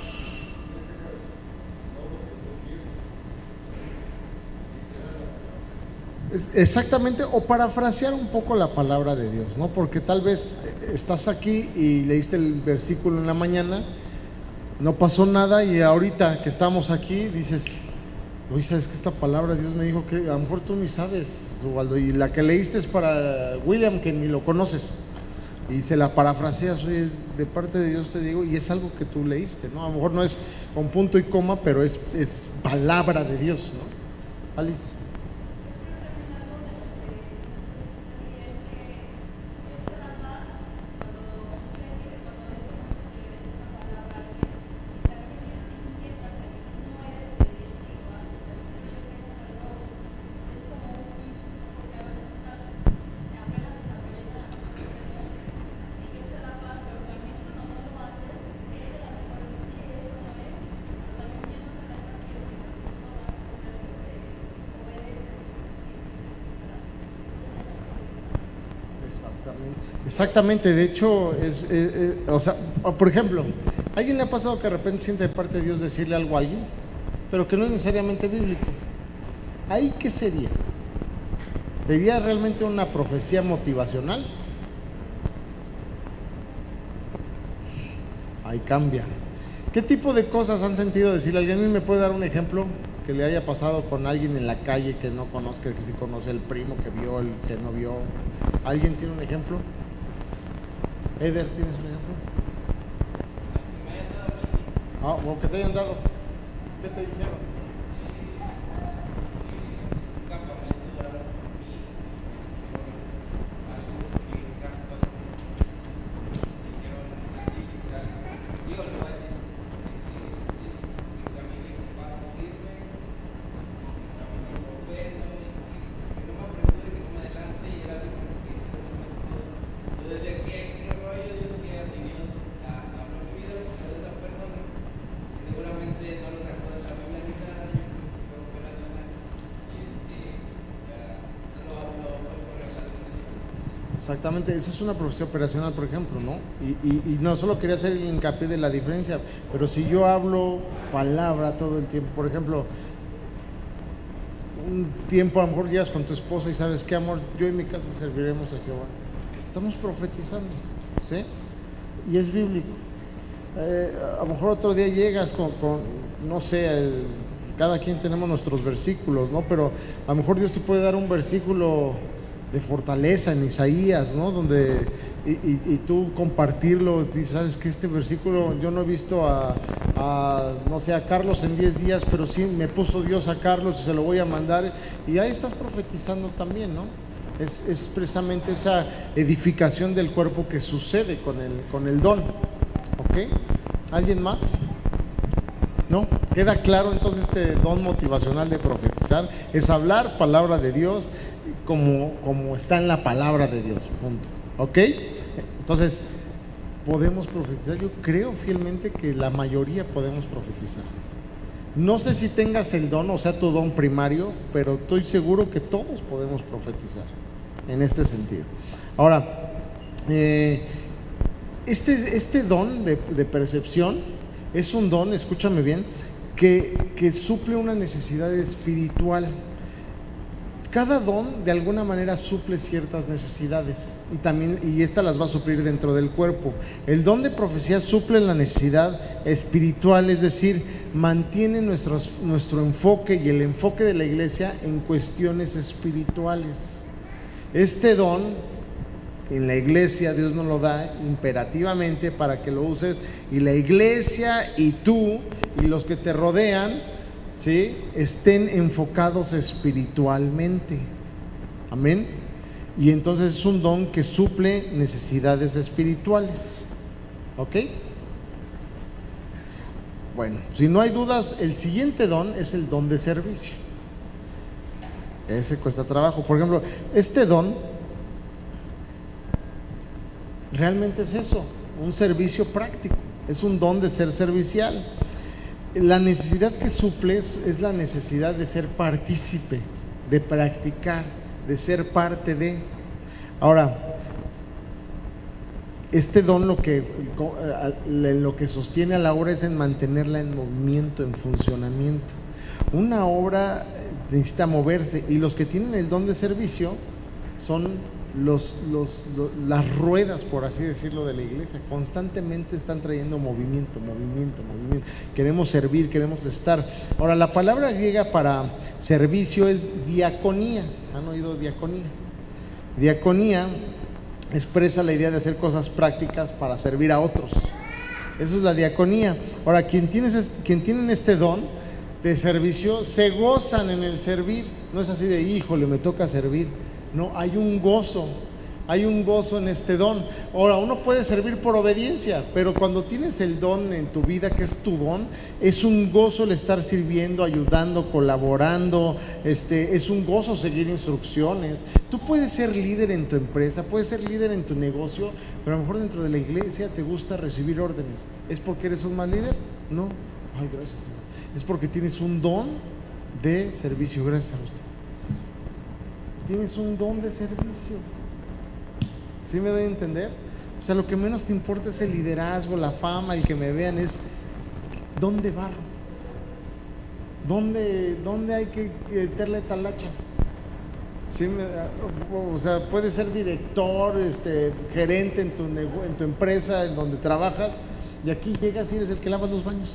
exactamente, o parafrasear un poco la palabra de Dios, ¿no? Porque tal vez estás aquí y leíste el versículo en la mañana, no pasó nada, y ahorita que estamos aquí dices, oye, ¿sabes que esta palabra Dios me dijo que a lo mejor tú ni sabes, Ubaldo? Y la que leíste es para William, que ni lo conoces, y se la parafraseas, oye, de parte de Dios te digo, y es algo que tú leíste, ¿no? A lo mejor no es con punto y coma, pero es palabra de Dios, ¿no? Alice. Exactamente, de hecho, o sea, por ejemplo, ¿Alguien le ha pasado que de repente siente de parte de Dios decirle algo a alguien, pero que no es necesariamente bíblico? ¿Ahí qué sería? ¿Sería realmente una profecía motivacional? Ahí cambia. ¿Qué tipo de cosas han sentido decirle a alguien? ¿Alguien me puede dar un ejemplo que le haya pasado con alguien en la calle que no conozca, que sí conoce, el primo que vio, el que no vio? ¿Alguien tiene un ejemplo? Eder, ¿tienes un ejemplo? Ah, o que te hayan dado. ¿Qué te dijeron? Exactamente, eso es una profesión operacional, por ejemplo, ¿no? Y no solo quería hacer hincapié de la diferencia, pero si yo hablo palabra todo el tiempo, por ejemplo, un tiempo a lo mejor llegas con tu esposa y sabes qué, amor, yo en mi casa serviremos a Jehová. Estamos profetizando, ¿sí? Y es bíblico. A lo mejor otro día llegas con no sé, cada quien tenemos nuestros versículos, ¿no? Pero a lo mejor Dios te puede dar un versículo de fortaleza en Isaías, ¿no? Donde y tú compartirlo, y sabes que este versículo yo no he visto no sé, a Carlos en 10 días, pero sí me puso Dios a Carlos y se lo voy a mandar, y ahí estás profetizando también, ¿no? Es precisamente esa edificación del cuerpo que sucede con el don, ¿ok? ¿Alguien más? ¿No? ¿Queda claro entonces este don motivacional de profetizar? Es hablar palabra de Dios como está en la palabra de Dios, punto. ¿Ok? Entonces, podemos profetizar. Yo creo fielmente que la mayoría podemos profetizar. No sé si tengas el don, o sea, tu don primario, pero estoy seguro que todos podemos profetizar en este sentido. Ahora, este don de percepción es un don, escúchame bien, que suple una necesidad espiritual. Cada don de alguna manera suple ciertas necesidades y estas las va a suplir dentro del cuerpo. El don de profecía suple la necesidad espiritual, es decir, mantiene nuestro enfoque y el enfoque de la iglesia en cuestiones espirituales. Este don en la iglesia Dios nos lo da imperativamente para que lo uses, y la iglesia y tú y los que te rodean, ¿sí?, estén enfocados espiritualmente. Amén. Y entonces es un don que suple necesidades espirituales. ¿Ok? Bueno, si no hay dudas, el siguiente don es el don de servicio. Ese cuesta trabajo. Por ejemplo, este don realmente es eso, un servicio práctico. Es un don de ser servicial. La necesidad que suple es la necesidad de ser partícipe, de practicar, de ser parte de. Ahora, este don lo que sostiene a la obra es en mantenerla en movimiento, en funcionamiento. Una obra necesita moverse, y los que tienen el don de servicio son las ruedas, por así decirlo, de la iglesia. Constantemente están trayendo movimiento. Queremos servir, queremos estar. Ahora, la palabra griega para servicio es diaconía. ¿Han oído diaconía? Diaconía expresa la idea de hacer cosas prácticas para servir a otros. Eso es la diaconía. Ahora, quien tienen este don de servicio se gozan en el servir. No es así de, híjole, me toca servir. No, hay un gozo en este don. Ahora, uno puede servir por obediencia, pero cuando tienes el don en tu vida, que es tu don, es un gozo el estar sirviendo, ayudando, colaborando. Es un gozo seguir instrucciones. Tú puedes ser líder en tu empresa, puedes ser líder en tu negocio, pero a lo mejor dentro de la iglesia te gusta recibir órdenes. ¿Es porque eres un mal líder? No. Ay, gracias, Señor. Es porque tienes un don de servicio. Gracias a usted. Tienes un don de servicio. ¿Sí me doy a entender? O sea, lo que menos te importa es el liderazgo, la fama, el que me vean, es ¿dónde barro? ¿Dónde hay que meterle talacha? ¿Sí? O sea, puedes ser director, gerente en tu empresa, en donde trabajas, y aquí llegas y eres el que lava los baños.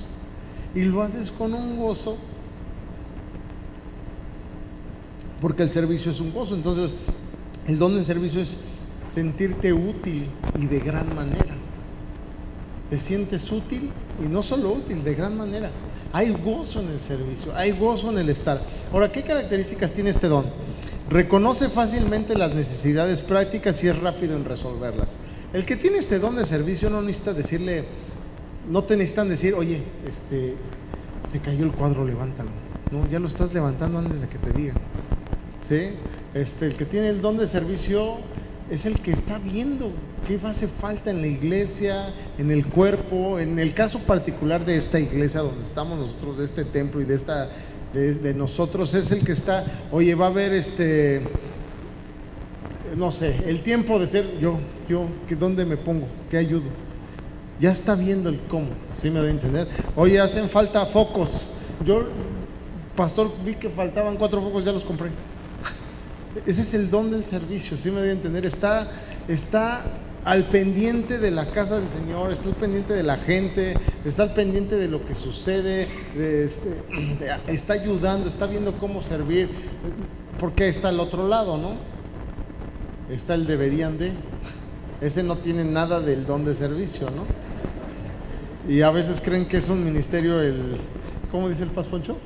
Y lo haces con un gozo, porque el servicio es un gozo. Entonces, el don del servicio es sentirte útil y de gran manera. Te sientes útil y no solo útil, de gran manera. Hay gozo en el servicio, hay gozo en el estar. Ahora, ¿qué características tiene este don? Reconoce fácilmente las necesidades prácticas y es rápido en resolverlas. El que tiene este don de servicio no necesita decirle, no te necesitan decir, oye, se cayó el cuadro, levántalo. No, ya lo estás levantando antes de que te digan. ¿Sí? El que tiene el don de servicio es el que está viendo qué hace falta en la iglesia, en el cuerpo. En el caso particular de esta iglesia donde estamos nosotros, de este templo y de nosotros, es el que está, oye, va a haber no sé, el tiempo de ser yo, ¿dónde me pongo? ¿Qué ayudo? Ya está viendo el cómo, ¿sí me doy a entender? Oye, hacen falta focos. Yo, pastor, vi que faltaban 4 focos, ya los compré. Ese es el don del servicio, ¿sí me doy a entender? Está al pendiente de la casa del Señor, está al pendiente de la gente, está al pendiente de lo que sucede, está ayudando, está viendo cómo servir, porque está al otro lado, ¿no? Está el deberían de, ese no tiene nada del don de servicio, ¿no? Y a veces creen que es un ministerio ¿cómo dice el Paz Poncho?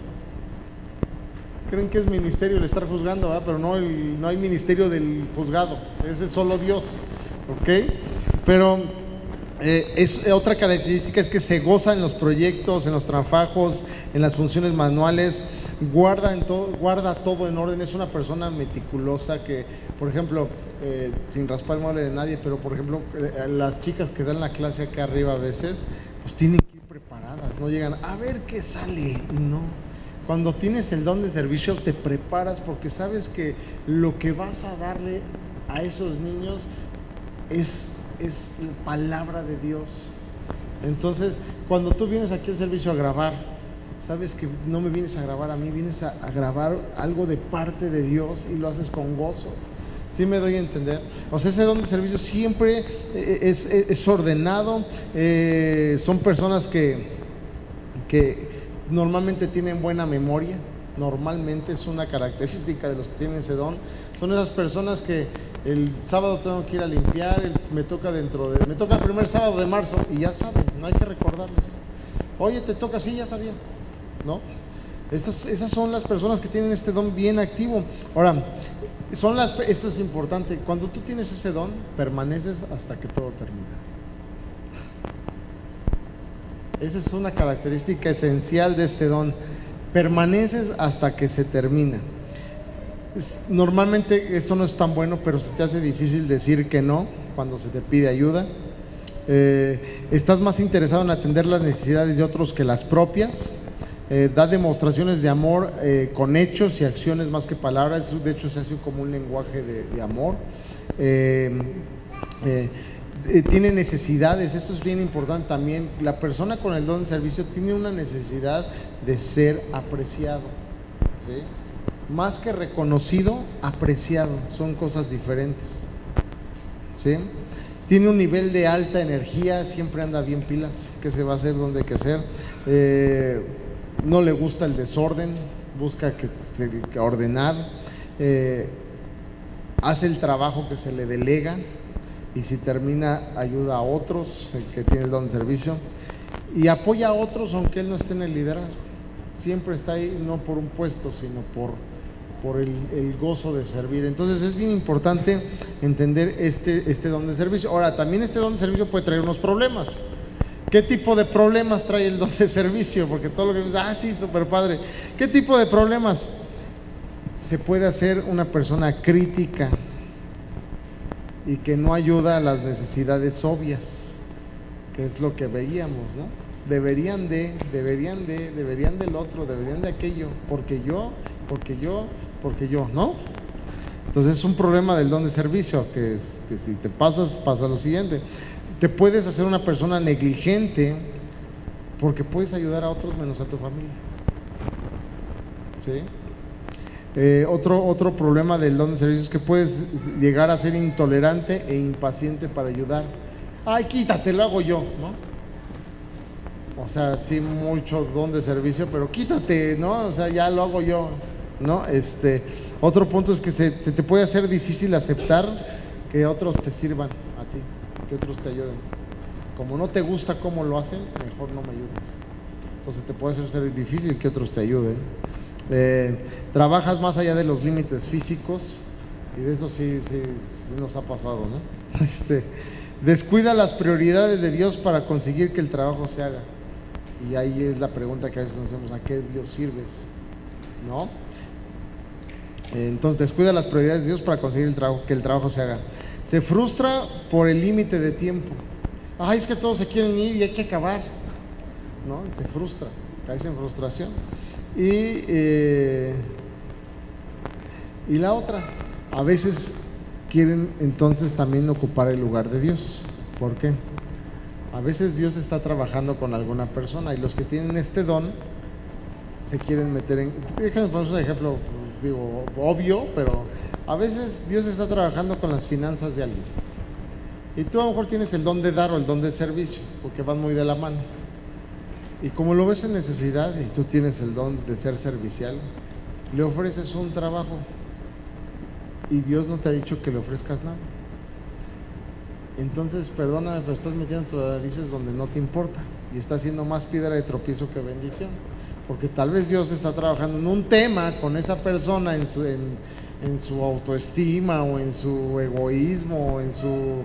Creen que es ministerio el estar juzgando, ¿verdad? Pero no hay ministerio del juzgado, ese es solo Dios, ¿ok? Pero otra característica es que se goza en los proyectos, en los trabajos, en las funciones manuales, guarda todo en orden. Es una persona meticulosa que, por ejemplo, sin raspar el mueble de nadie, pero por ejemplo, las chicas que dan la clase acá arriba a veces, pues tienen que ir preparadas, no llegan a ver qué sale, no. Cuando tienes el don de servicio te preparas porque sabes que lo que vas a darle a esos niños es la palabra de Dios. Entonces, cuando tú vienes aquí al servicio a grabar, sabes que no me vienes a grabar a mí, vienes a grabar algo de parte de Dios y lo haces con gozo. ¿Sí me doy a entender? O sea, ese don de servicio siempre es ordenado. Son personas que normalmente tienen buena memoria. Normalmente es una característica de los que tienen ese don. Son esas personas que el sábado tengo que ir a limpiar, me toca el primer sábado de marzo y ya saben, no hay que recordarles. Oye, te toca, sí, ya está bien, ¿no? Esas son las personas que tienen este don bien activo. Ahora, esto es importante, cuando tú tienes ese don, permaneces hasta que todo termina. Esa es una característica esencial de este don. Permaneces hasta que se termina. Normalmente esto no es tan bueno, pero se te hace difícil decir que no cuando se te pide ayuda. Estás más interesado en atender las necesidades de otros que las propias. Da demostraciones de amor con hechos y acciones más que palabras. De hecho se hace como un lenguaje de amor. Tiene necesidades, esto es bien importante también. La persona con el don de servicio tiene una necesidad de ser apreciado, ¿sí? Más que reconocido, apreciado, son cosas diferentes, ¿sí? Tiene un nivel de alta energía, siempre anda bien pilas, que se va a hacer donde hay que hacer. No le gusta el desorden, busca que ordenar, hace el trabajo que se le delega. Y si termina, ayuda a otros, el que tiene el don de servicio, y apoya a otros aunque él no esté en el liderazgo. Siempre está ahí, no por un puesto, sino por el gozo de servir. Entonces es bien importante entender este don de servicio. Ahora, también este don de servicio puede traer unos problemas. ¿Qué tipo de problemas trae el don de servicio? Porque todo lo que dices, sí, súper padre. ¿Qué tipo de problemas? Se puede hacer una persona crítica y que no ayuda a las necesidades obvias, que es lo que veíamos, ¿no? Deberían del otro, deberían de aquello, porque yo, ¿no? Entonces es un problema del don de servicio, que si te pasa lo siguiente. Te puedes hacer una persona negligente porque puedes ayudar a otros menos a tu familia. ¿Sí? Otro problema del don de servicio es que puedes llegar a ser intolerante e impaciente para ayudar. Ay, quítate, lo hago yo, ¿no? O sea, sí, mucho don de servicio, pero quítate, ¿no? O sea, ya lo hago yo, ¿no? Otro punto es que te puede hacer difícil aceptar que otros te sirvan a ti, que otros te ayuden. Como no te gusta cómo lo hacen, mejor no me ayudes. Entonces te puede hacer ser difícil que otros te ayuden. Trabajas más allá de los límites físicos, y de eso sí nos ha pasado, ¿no? Descuida las prioridades de Dios para conseguir que el trabajo se haga. Y ahí es la pregunta que a veces nos hacemos: ¿a qué Dios sirves? ¿No? Entonces descuida las prioridades de Dios para conseguir que el trabajo se haga. Se frustra por el límite de tiempo. Ay, es que todos se quieren ir y hay que acabar, ¿no? Se frustra, caes en frustración. Y la otra, a veces quieren entonces también ocupar el lugar de Dios. ¿Por qué? A veces Dios está trabajando con alguna persona y los que tienen este don se quieren meter en... Déjame poner un ejemplo, digo, obvio, pero a veces Dios está trabajando con las finanzas de alguien. Y tú a lo mejor tienes el don de dar o el don de servicio, porque van muy de la mano. Y como lo ves en necesidad y tú tienes el don de ser servicial, le ofreces un trabajo y Dios no te ha dicho que le ofrezcas nada. Entonces, perdóname, pero estás metiendo tus narices donde no te importa y estás haciendo más piedra de tropiezo que bendición, porque tal vez Dios está trabajando en un tema con esa persona, en su autoestima o en su egoísmo o en su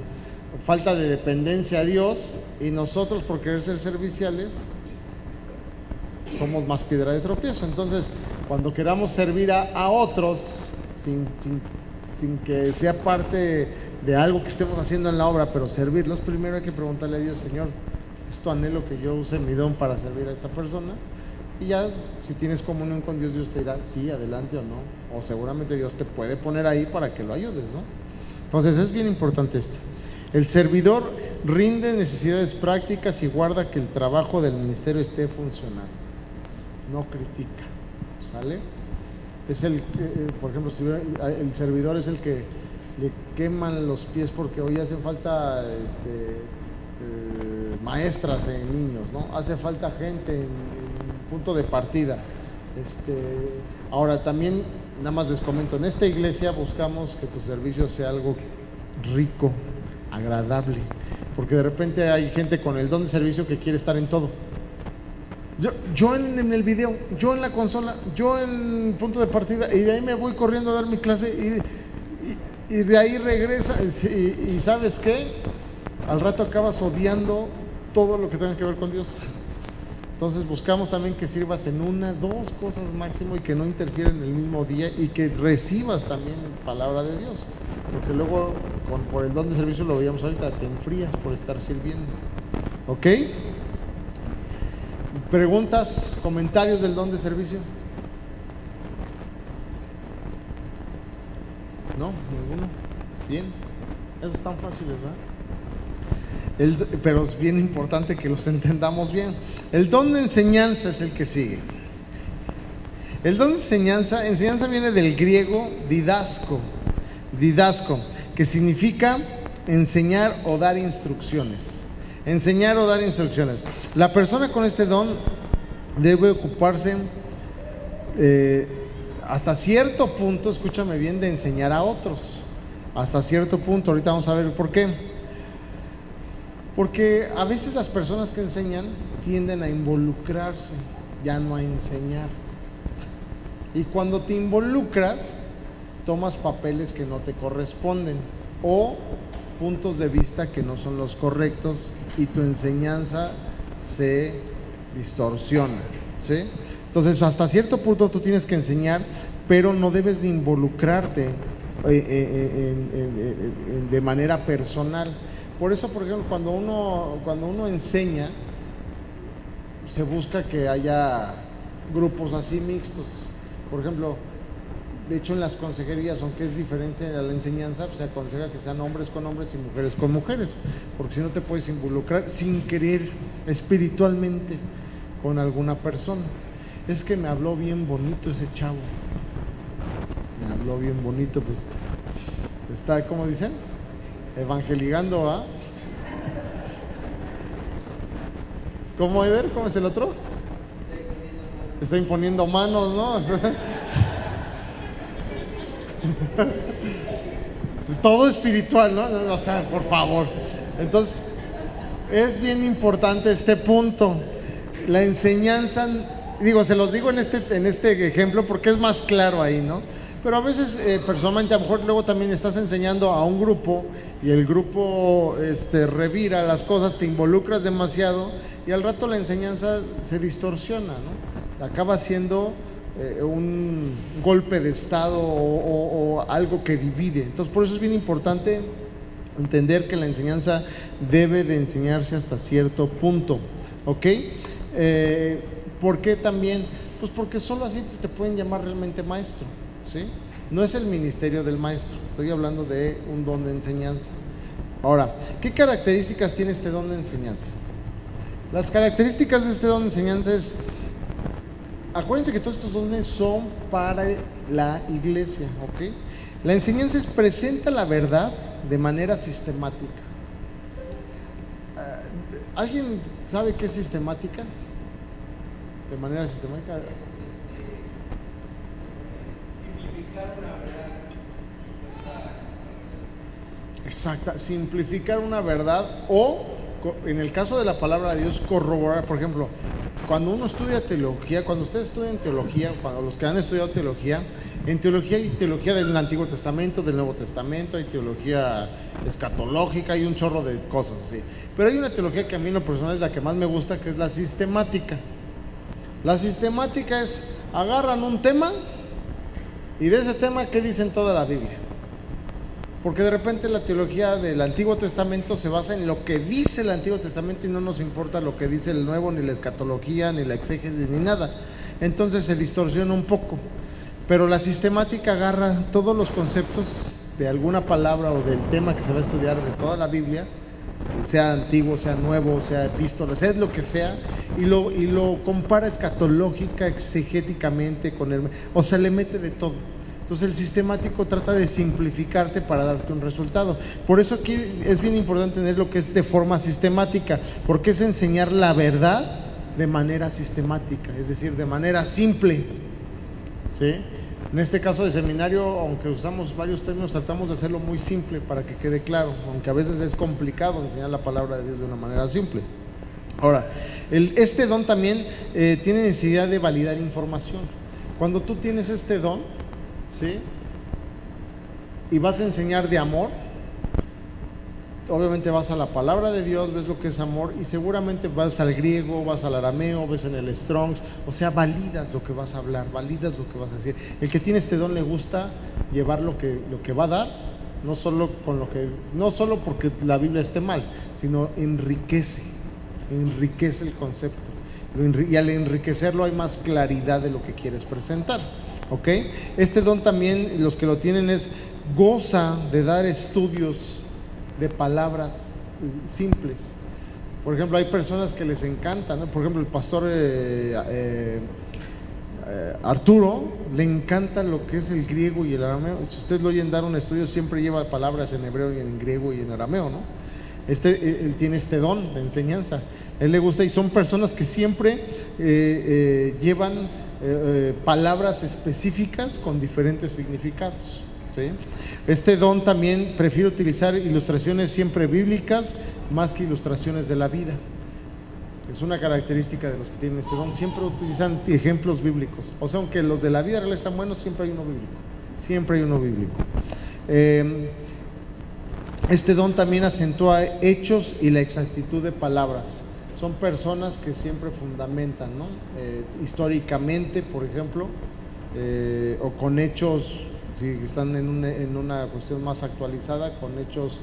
falta de dependencia a Dios, y nosotros, por querer ser serviciales, somos más piedra de tropiezo. Entonces, cuando queramos servir a otros sin que sea parte de algo que estemos haciendo en la obra, pero servirlos, primero hay que preguntarle a Dios: Señor, esto anhelo que yo use mi don para servir a esta persona. Y ya, si tienes comunión con Dios, Dios te dirá sí, adelante o no, o seguramente Dios te puede poner ahí para que lo ayudes, ¿no? Entonces es bien importante esto. El servidor rinde necesidades prácticas y guarda que el trabajo del ministerio esté funcionando, no critica, ¿sale? Es por ejemplo, si el servidor es el que le queman los pies porque hoy hace falta maestras en niños, ¿no? Hace falta gente en punto de partida. Ahora también, nada más les comento, en esta iglesia buscamos que tu servicio sea algo rico, agradable, porque de repente hay gente con el don de servicio que quiere estar en todo. Yo en el video, yo en la consola, yo en punto de partida, y de ahí me voy corriendo a dar mi clase y de ahí regresa y ¿sabes qué? Al rato acabas odiando todo lo que tenga que ver con Dios. Entonces buscamos también que sirvas en una, dos cosas máximo y que no interfieran en el mismo día y que recibas también palabra de Dios, porque luego por el don de servicio, lo veíamos ahorita, te enfrías por estar sirviendo. ¿Ok? ¿Preguntas, comentarios del don de servicio? ¿No? ¿Ninguno? Bien. Eso es tan fácil, ¿verdad? Pero es bien importante que los entendamos bien. El don de enseñanza es el que sigue. El don de enseñanza viene del griego didasco, que significa enseñar o dar instrucciones. Enseñar o dar instrucciones. La persona con este don debe ocuparse hasta cierto punto, escúchame bien, de enseñar a otros. Hasta cierto punto, ahorita vamos a ver por qué. Porque a veces las personas que enseñan tienden a involucrarse, ya no a enseñar. Y cuando te involucras, tomas papeles que no te corresponden o puntos de vista que no son los correctos y tu enseñanza se distorsiona, ¿sí? Entonces, hasta cierto punto tú tienes que enseñar, pero no debes de involucrarte de manera personal. Por eso, por ejemplo, cuando uno enseña, se busca que haya grupos así mixtos. Por ejemplo, de hecho en las consejerías, aunque es diferente a la enseñanza, pues se aconseja que sean hombres con hombres y mujeres con mujeres, porque si no te puedes involucrar sin querer espiritualmente con alguna persona. Es que me habló bien bonito ese chavo, me habló bien bonito, pues está, ¿cómo dicen? Evangelizando, ¿ah? ¿Cómo, Eder? ¿Cómo es el otro? Está imponiendo manos, ¿no? Todo espiritual, ¿no? O sea, por favor. Entonces, es bien importante este punto. La enseñanza, digo, se los digo en este ejemplo porque es más claro ahí, ¿no? Pero a veces, personalmente, a lo mejor luego también estás enseñando a un grupo y el grupo revira las cosas, te involucras demasiado y al rato la enseñanza se distorsiona, ¿no? Acaba siendo un golpe de estado o algo que divide. Entonces, por eso es bien importante entender que la enseñanza debe de enseñarse hasta cierto punto, ¿ok? ¿Por qué también? Pues porque solo así te pueden llamar realmente maestro, ¿sí? No es el ministerio del maestro, estoy hablando de un don de enseñanza. Ahora, ¿qué características tiene este don de enseñanza? Las características de este don de enseñanza es, acuérdense que todos estos dones son para la iglesia, ¿ok? La enseñanza presenta la verdad de manera sistemática. ¿Alguien sabe qué es sistemática? De manera sistemática. Simplificar una verdad. Exacta, simplificar una verdad o, en el caso de la palabra de Dios, corroborar. Por ejemplo, cuando uno estudia teología, cuando ustedes estudian teología, cuando los que han estudiado teología, en teología hay teología del Antiguo Testamento, del Nuevo Testamento, hay teología escatológica, hay un chorro de cosas así. Pero hay una teología que a mí en lo personal es la que más me gusta, que es la sistemática. La sistemática es, agarran un tema y de ese tema, ¿qué dicen toda la Biblia? Porque de repente la teología del Antiguo Testamento se basa en lo que dice el Antiguo Testamento y no nos importa lo que dice el Nuevo, ni la escatología, ni la exégesis, ni nada. Entonces se distorsiona un poco. Pero la sistemática agarra todos los conceptos de alguna palabra o del tema que se va a estudiar de toda la Biblia, sea antiguo, sea nuevo, sea epístola, sea lo que sea, y lo compara escatológica, exegéticamente con el... O sea, le mete de todo. Entonces el sistemático trata de simplificarte para darte un resultado. Por eso aquí es bien importante tener lo que es de forma sistemática, porque es enseñar la verdad de manera sistemática, es decir, de manera simple, ¿sí? En este caso de seminario, aunque usamos varios términos, tratamos de hacerlo muy simple para que quede claro, aunque a veces es complicado enseñar la palabra de Dios de una manera simple. Ahora, este don también tiene necesidad de validar información. Cuando tú tienes este don, ¿sí?, y vas a enseñar de amor, obviamente vas a la palabra de Dios, ves lo que es amor y seguramente vas al griego, vas al arameo, ves en el Strong's, o sea, validas lo que vas a hablar, validas lo que vas a decir. El que tiene este don le gusta llevar lo que va a dar, no solo porque la Biblia esté mal, sino enriquece el concepto. Y al enriquecerlo hay más claridad de lo que quieres presentar, ¿ok? Este don también, los que lo tienen, goza de dar estudios de palabras simples. Por ejemplo, hay personas que les encantan, ¿no? Por ejemplo, el pastor Arturo le encanta lo que es el griego y el arameo. Si ustedes lo oyen dar un estudio, siempre lleva palabras en hebreo y en griego y en arameo, ¿no? Él tiene este don de enseñanza. Él le gusta, y son personas que siempre llevan palabras específicas con diferentes significados, ¿sí? Este don también prefiere utilizar ilustraciones siempre bíblicas más que ilustraciones de la vida. Es una característica de los que tienen este don, siempre utilizan ejemplos bíblicos. O sea, aunque los de la vida real están buenos, siempre hay uno bíblico. Siempre hay uno bíblico. Este don también acentúa hechos y la exactitud de palabras. Son personas que siempre fundamentan, ¿no? Históricamente, por ejemplo, o con hechos, si están en una cuestión más actualizada, con hechos,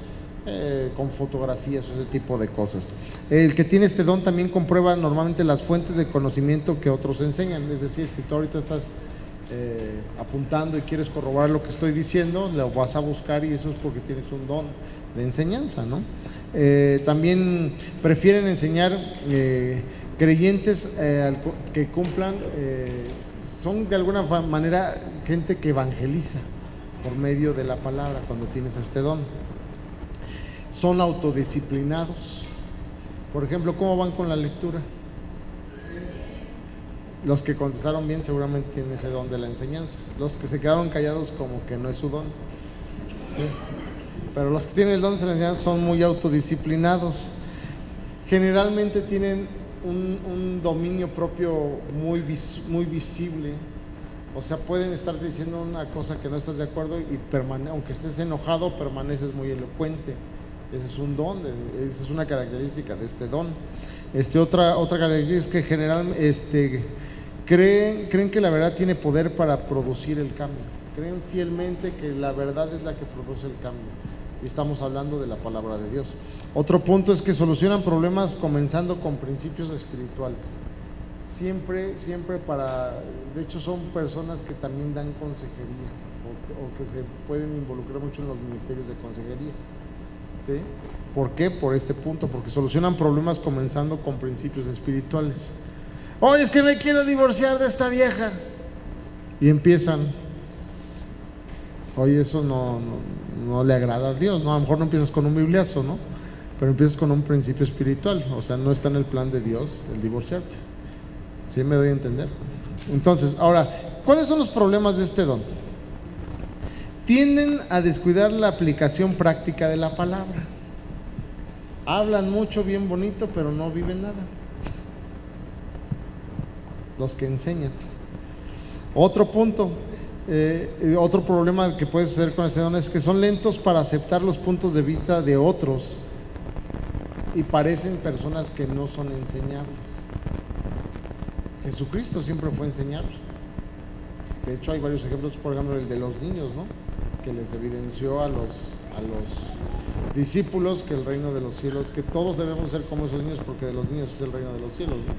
con fotografías, ese tipo de cosas. El que tiene este don también comprueba normalmente las fuentes de conocimiento que otros enseñan. Es decir, si tú ahorita estás apuntando y quieres corroborar lo que estoy diciendo, lo vas a buscar y eso es porque tienes un don de enseñanza, ¿no? También prefieren enseñar creyentes que cumplan, son de alguna manera gente que evangeliza por medio de la palabra cuando tienes este don. Son autodisciplinados. Por ejemplo, ¿cómo van con la lectura? Los que contestaron bien seguramente tienen ese don de la enseñanza. Los que se quedaron callados como que no es su don. ¿Sí? Pero los que tienen el don de la enseñanza son muy autodisciplinados. Generalmente tienen un dominio propio muy visible. O sea, pueden estar diciendo una cosa que no estás de acuerdo y aunque estés enojado, permaneces muy elocuente. Ese es un don, esa es una característica de este don. Otra característica es que generalmente creen que la verdad tiene poder para producir el cambio. Creen fielmente que la verdad es la que produce el cambio. Y estamos hablando de la palabra de Dios. Otro punto es que solucionan problemas comenzando con principios espirituales. Siempre de hecho son personas que también dan consejería o que se pueden involucrar mucho en los ministerios de consejería. ¿Sí? ¿Por qué? Por este punto, porque solucionan problemas comenzando con principios espirituales. Oye, es que me quiero divorciar de esta vieja. Y empiezan, oye, eso no le agrada a Dios, ¿no? A lo mejor no empiezas con un bibliazo, ¿no? Pero empiezas con un principio espiritual, o sea, no está en el plan de Dios el divorciarte. ¿Sí me doy a entender? Entonces, ahora, ¿cuáles son los problemas de este don? Tienden a descuidar la aplicación práctica de la palabra. Hablan mucho, bien bonito, pero no viven nada. Los que enseñan. Otro punto, otro problema que puede suceder con este don es que son lentos para aceptar los puntos de vista de otros y parecen personas que no son enseñables. Jesucristo siempre fue enseñable. De hecho, hay varios ejemplos, por ejemplo, el de los niños, ¿no? Que les evidenció a los discípulos que el reino de los cielos, que todos debemos ser como esos niños, porque de los niños es el reino de los cielos, ¿no?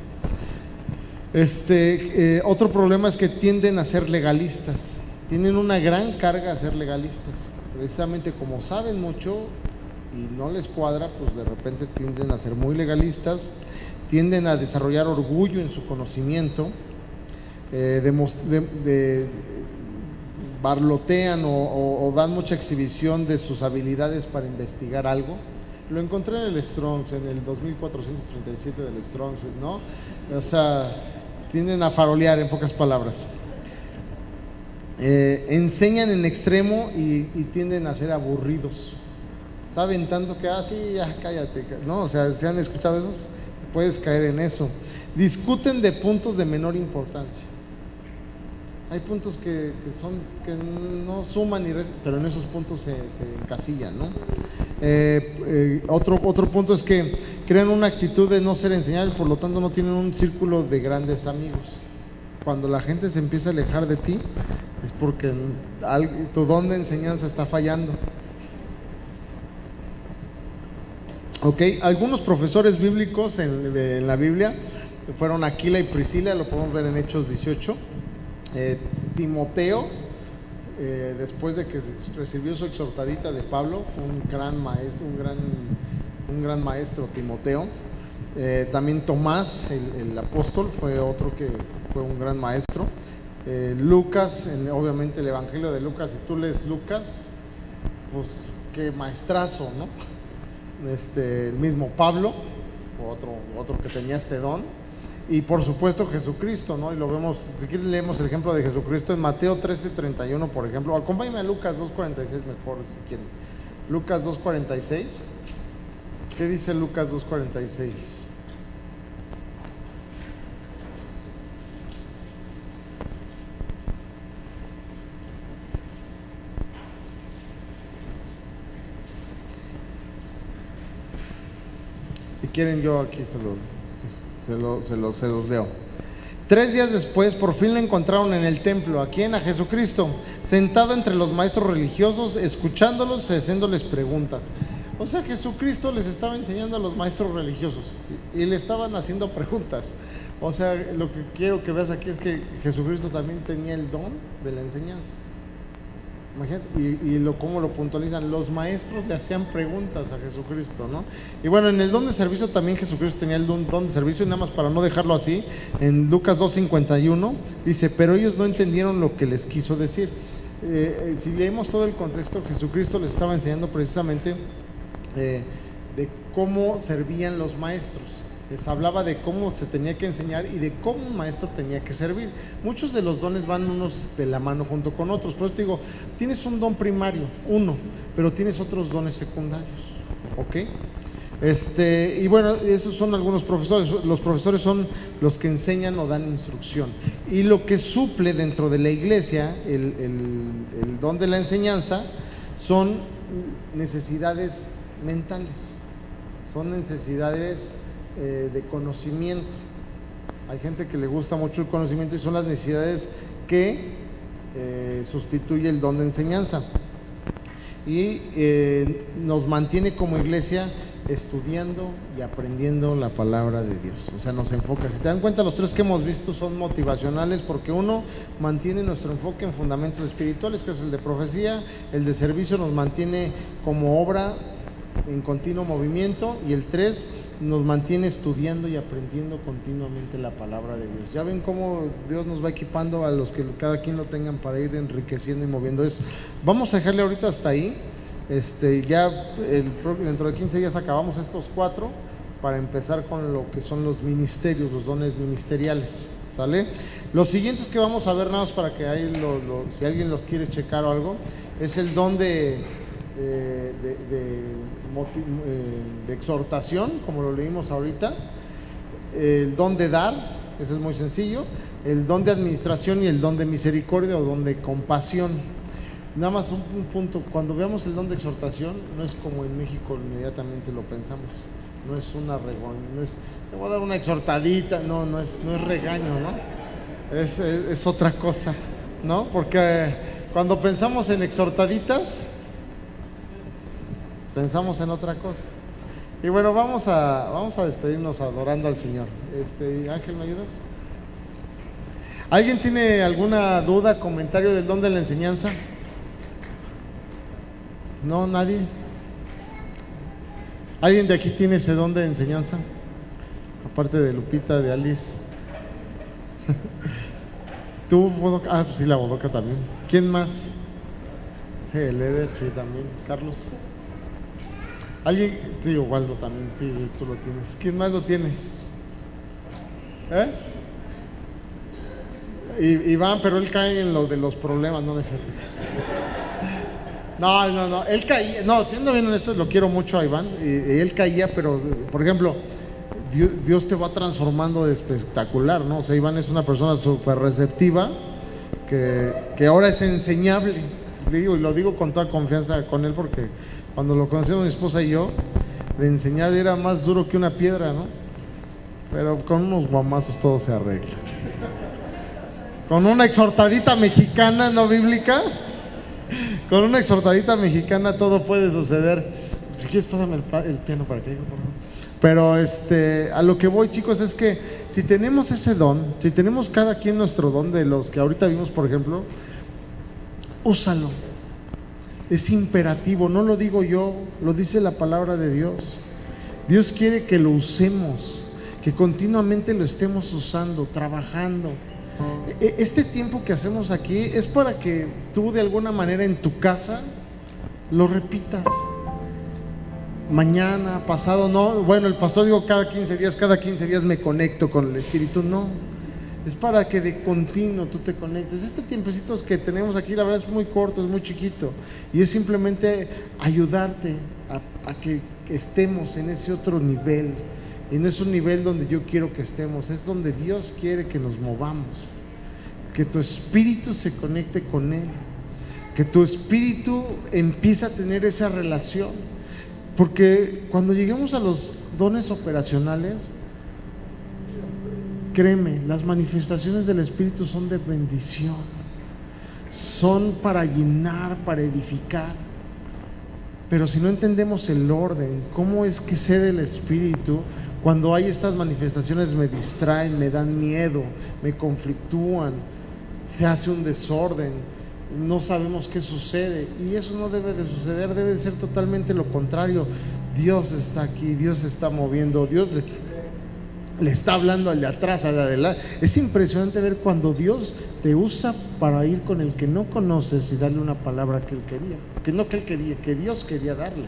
Otro problema es que tienden a ser legalistas. Tienen una gran carga a ser legalistas. Precisamente como saben mucho y no les cuadra, pues de repente tienden a ser muy legalistas, tienden a desarrollar orgullo en su conocimiento, barlotean o dan mucha exhibición de sus habilidades para investigar algo. Lo encontré en el Strong's, en el 2437 del Strong's, ¿no? O sea, tienden a farolear, en pocas palabras. Enseñan en extremo y tienden a ser aburridos. Saben tanto que, sí, ya cállate, ¿no? O sea, ¿se han escuchado esos? Puedes caer en eso. Discuten de puntos de menor importancia. Hay puntos que no suman ni restan, pero en esos puntos se encasillan, ¿no? Otro punto es que crean una actitud de no ser enseñables, por lo tanto no tienen un círculo de grandes amigos. Cuando la gente se empieza a alejar de ti, es porque tu don de enseñanza está fallando. Ok, algunos profesores bíblicos en la Biblia fueron Aquila y Priscila, lo podemos ver en Hechos 18. Timoteo, después de que recibió su exhortadita de Pablo, un gran maestro Timoteo. También Tomás, el apóstol, fue otro que fue un gran maestro. Lucas, obviamente el Evangelio de Lucas, si tú lees Lucas, pues qué maestrazo, ¿no? El mismo Pablo, otro que tenía este don, y por supuesto Jesucristo, ¿no? Y lo vemos, si quieres leemos el ejemplo de Jesucristo en Mateo 13:31, por ejemplo. Acompáñame a Lucas 2:46 mejor, si quieren. Lucas 2:46. ¿Qué dice Lucas 2:46? Si quieren, yo aquí se los leo. 3 días después, por fin lo encontraron en el templo. ¿A quién? A Jesucristo, sentado entre los maestros religiosos, escuchándolos y haciéndoles preguntas. O sea, Jesucristo les estaba enseñando a los maestros religiosos y le estaban haciendo preguntas. O sea, lo que quiero que veas aquí es que Jesucristo también tenía el don de la enseñanza. Imagínate, cómo lo puntualizan, los maestros le hacían preguntas a Jesucristo, ¿no? Y bueno, en el don de servicio también Jesucristo tenía el don de servicio, y nada más para no dejarlo así, en Lucas 2:51 dice, pero ellos no entendieron lo que les quiso decir. Si leemos todo el contexto, Jesucristo les estaba enseñando precisamente de cómo servían los maestros. Les hablaba de cómo se tenía que enseñar y de cómo un maestro tenía que servir. Muchos de los dones van unos de la mano junto con otros. Por eso te digo, tienes un don primario, uno, pero tienes otros dones secundarios, ¿ok? Y bueno, esos son algunos profesores. Los profesores son los que enseñan o dan instrucción. Y lo que suple dentro de la iglesia, el don de la enseñanza, son necesidades mentales, son necesidades de conocimiento. Hay gente que le gusta mucho el conocimiento y son las necesidades que sustituye el don de enseñanza y nos mantiene como iglesia estudiando y aprendiendo la palabra de Dios. O sea, nos enfoca. Si te dan cuenta, los tres que hemos visto son motivacionales, porque uno mantiene nuestro enfoque en fundamentos espirituales, que es el de profecía. El de servicio nos mantiene como obra en continuo movimiento, y el 3 nos mantiene estudiando y aprendiendo continuamente la palabra de Dios. Ya ven cómo Dios nos va equipando a los que cada quien lo tengan para ir enriqueciendo y moviendo eso. Vamos a dejarle ahorita hasta ahí. Ya dentro de 15 días acabamos estos 4 para empezar con lo que son los ministerios, los dones ministeriales, ¿sale? Los siguientes que vamos a ver, nada más para que ahí si alguien los quiere checar o algo, es el don de exhortación, como lo leímos ahorita, el don de dar, ese es muy sencillo, el don de administración y el don de misericordia o don de compasión. Nada más un punto, cuando veamos el don de exhortación, no es como en México inmediatamente lo pensamos, no es una no es, te voy a dar una exhortadita, no es regaño, ¿no? Es otra cosa, ¿no? Porque cuando pensamos en exhortaditas, pensamos en otra cosa. Y bueno, vamos a despedirnos adorando al Señor. Ángel, ¿me ayudas? ¿Alguien tiene alguna duda, comentario del don de la enseñanza? No, nadie. ¿Alguien de aquí tiene ese don de enseñanza? Aparte de Lupita, de Alice. ¿Tú, Bodoca? Ah, pues sí, la Bodoca también. ¿Quién más? El Eder, sí, también. Carlos. ¿Alguien? Sí, Waldo también, sí, tú lo tienes. ¿Quién más lo tiene? Iván, pero él cae en lo de los problemas, no necesito. No, él caía, no, siendo bien honesto, lo quiero mucho a Iván, y él caía, pero, por ejemplo, Dios te va transformando de espectacular, ¿no? O sea, Iván es una persona súper receptiva, que ahora es enseñable, y lo digo con toda confianza con él, porque cuando lo conocimos mi esposa y yo, de enseñar era más duro que una piedra, ¿no? Pero con unos guamazos todo se arregla. Con una exhortadita mexicana, no bíblica, con una exhortadita mexicana todo puede suceder. Si quieres, pásame el piano para que diga, por favor. Pero a lo que voy, chicos, es que si tenemos ese don, si tenemos cada quien nuestro don, de los que ahorita vimos, por ejemplo, úsalo. Es imperativo, no lo digo yo, lo dice la palabra de Dios. Dios quiere que lo usemos, que continuamente lo estemos usando, trabajando. Este tiempo que hacemos aquí es para que tú de alguna manera en tu casa lo repitas. Mañana, pasado, no, bueno, el pastor digo cada 15 días me conecto con el Espíritu, no. Es para que de continuo tú te conectes. Este tiempecito que tenemos aquí, la verdad es muy corto, es muy chiquito, y es simplemente ayudarte a que estemos en ese otro nivel. Y no es un nivel donde yo quiero que estemos, es donde Dios quiere que nos movamos, que tu espíritu se conecte con Él, que tu espíritu empiece a tener esa relación. Porque cuando lleguemos a los dones operacionales, créeme, las manifestaciones del Espíritu son de bendición, son para llenar, para edificar. Pero si no entendemos el orden, cómo es que cede el Espíritu, Cuando hay estas manifestaciones me distraen, me dan miedo, me conflictúan, se hace un desorden, no sabemos qué sucede, y eso no debe de suceder, debe de ser totalmente lo contrario. Dios está aquí, Dios se está moviendo, Dios le está hablando al de atrás, al de adelante. Es impresionante ver cuando Dios te usa para ir con el que no conoces y darle una palabra que él quería, que no que él quería, que Dios quería darle.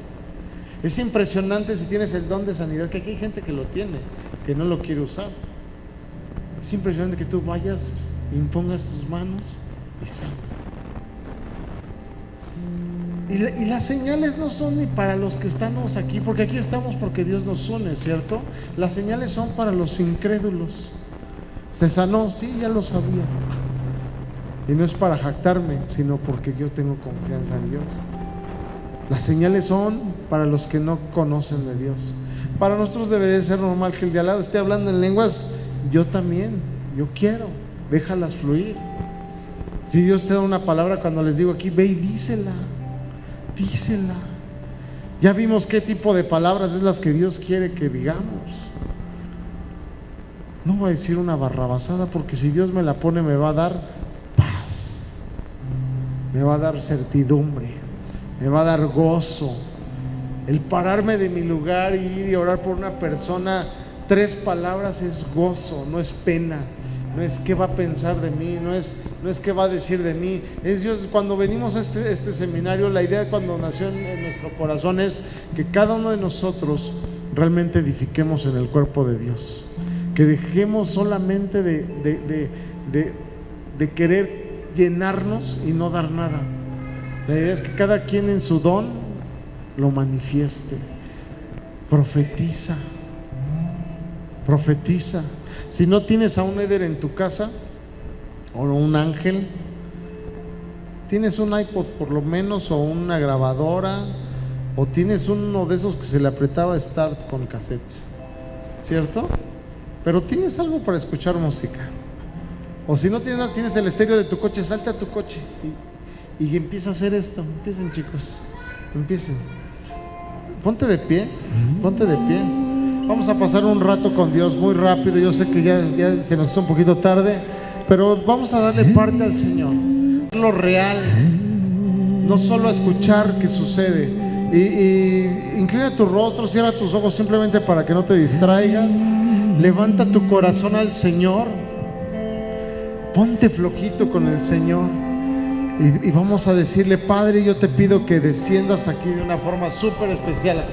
Es impresionante si tienes el don de sanidad, que aquí hay gente que lo tiene, que no lo quiere usar. Es impresionante que tú vayas, impongas tus manos y sanas. Y las señales no son ni para los que estamos aquí, porque aquí estamos porque Dios nos une, ¿cierto? Las señales son para los incrédulos. Se sanó, sí, ya lo sabía. Y no es para jactarme, sino porque yo tengo confianza en Dios. Las señales son para los que no conocen de Dios. Para nosotros debería ser normal que el de al lado esté hablando en lenguas. Yo también, yo quiero, déjalas fluir. Si Dios te da una palabra, cuando les digo aquí, ve y dísela. Dísela. Ya vimos qué tipo de palabras es las que Dios quiere que digamos. No voy a decir una barrabasada, porque si Dios me la pone me va a dar paz, me va a dar certidumbre, me va a dar gozo. El pararme de mi lugar y ir y orar por una persona, 3 palabras es gozo, no es pena. No es qué va a pensar de mí, no es qué va a decir de mí. Es Dios. Cuando venimos a este seminario, la idea cuando nació en nuestro corazón es que cada uno de nosotros realmente edifiquemos en el cuerpo de Dios. Que dejemos solamente de querer llenarnos y no dar nada. La idea es que cada quien en su don lo manifieste. Profetiza. Profetiza. Si no tienes a un Eder en tu casa o un ángel, tienes un iPod por lo menos, o una grabadora, o tienes uno de esos que se le apretaba Start con cassettes, ¿cierto? Pero tienes algo para escuchar música. O si no tienes el estéreo de tu coche, salte a tu coche y empieza a hacer esto. Empiecen, chicos, empiecen. Ponte de pie, ponte de pie. Vamos a pasar un rato con Dios muy rápido. Yo sé que ya se nos está un poquito tarde, pero vamos a darle parte al Señor, lo real, no solo a escuchar qué sucede. Y inclina tu rostro, cierra tus ojos simplemente para que no te distraigas. Levanta tu corazón al Señor, ponte flojito con el Señor y vamos a decirle: Padre, yo te pido que desciendas aquí de una forma súper especial.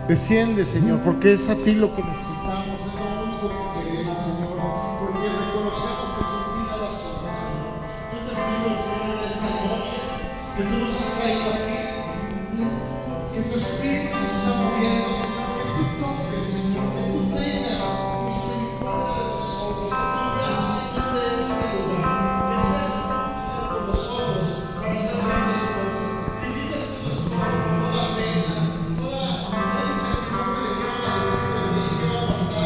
Desciende, Señor, porque es a ti lo que necesitamos, es lo único que queremos, Señor, porque reconocemos que sin ti nada somos, Señor. Yo te pido, Señor, en esta noche que tú nos has traído aquí, que tu espíritu se está moviendo, Señor, que tú toques, Señor, que tú tengas misericordia de nosotros, que tu gracia de este lugar, que seas con nosotros para hacer grandes cosas, que quites todo espíritu, toda pena, toda incertidumbre de qué van a decir de mí, qué va a pasar.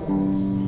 fuerte, Señor.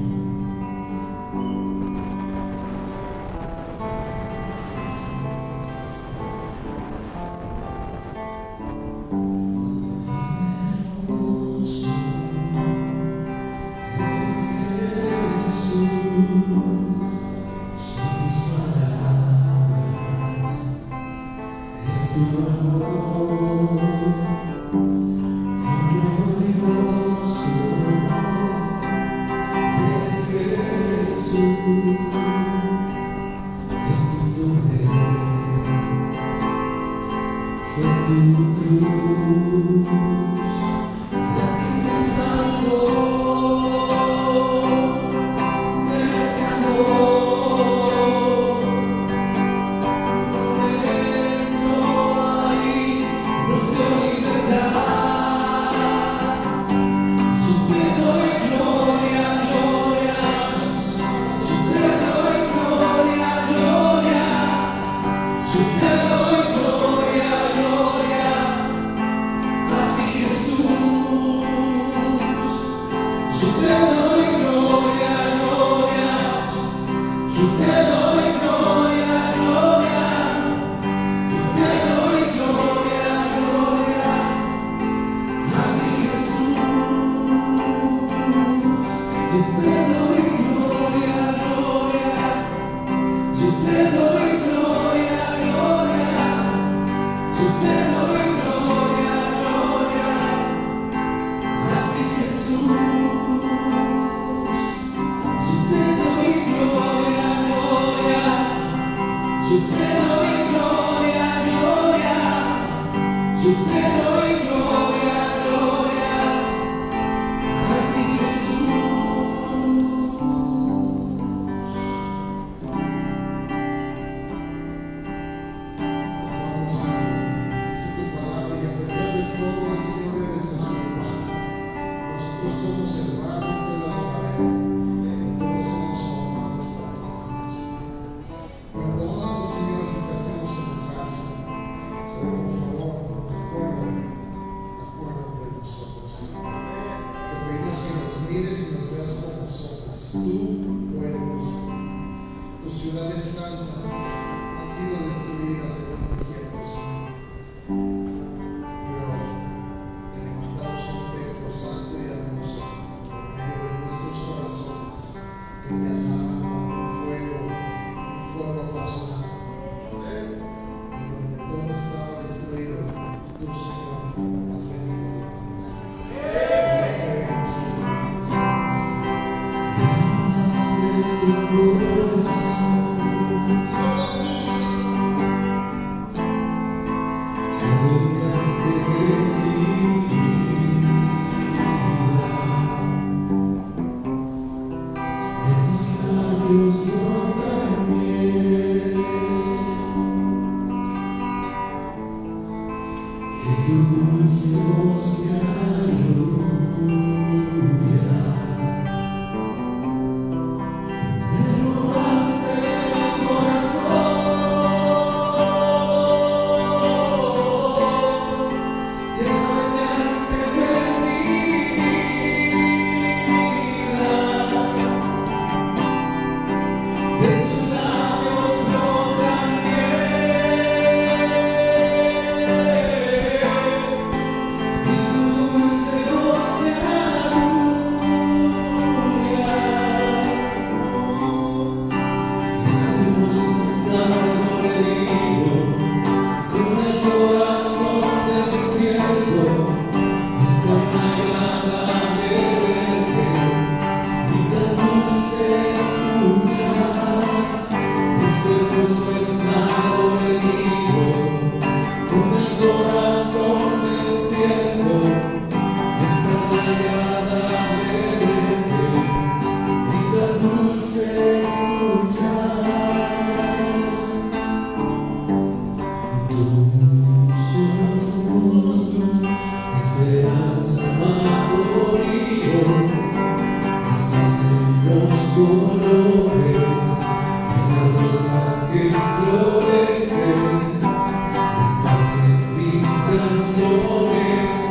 Estás en mis canciones,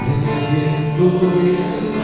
en el viento y el mar.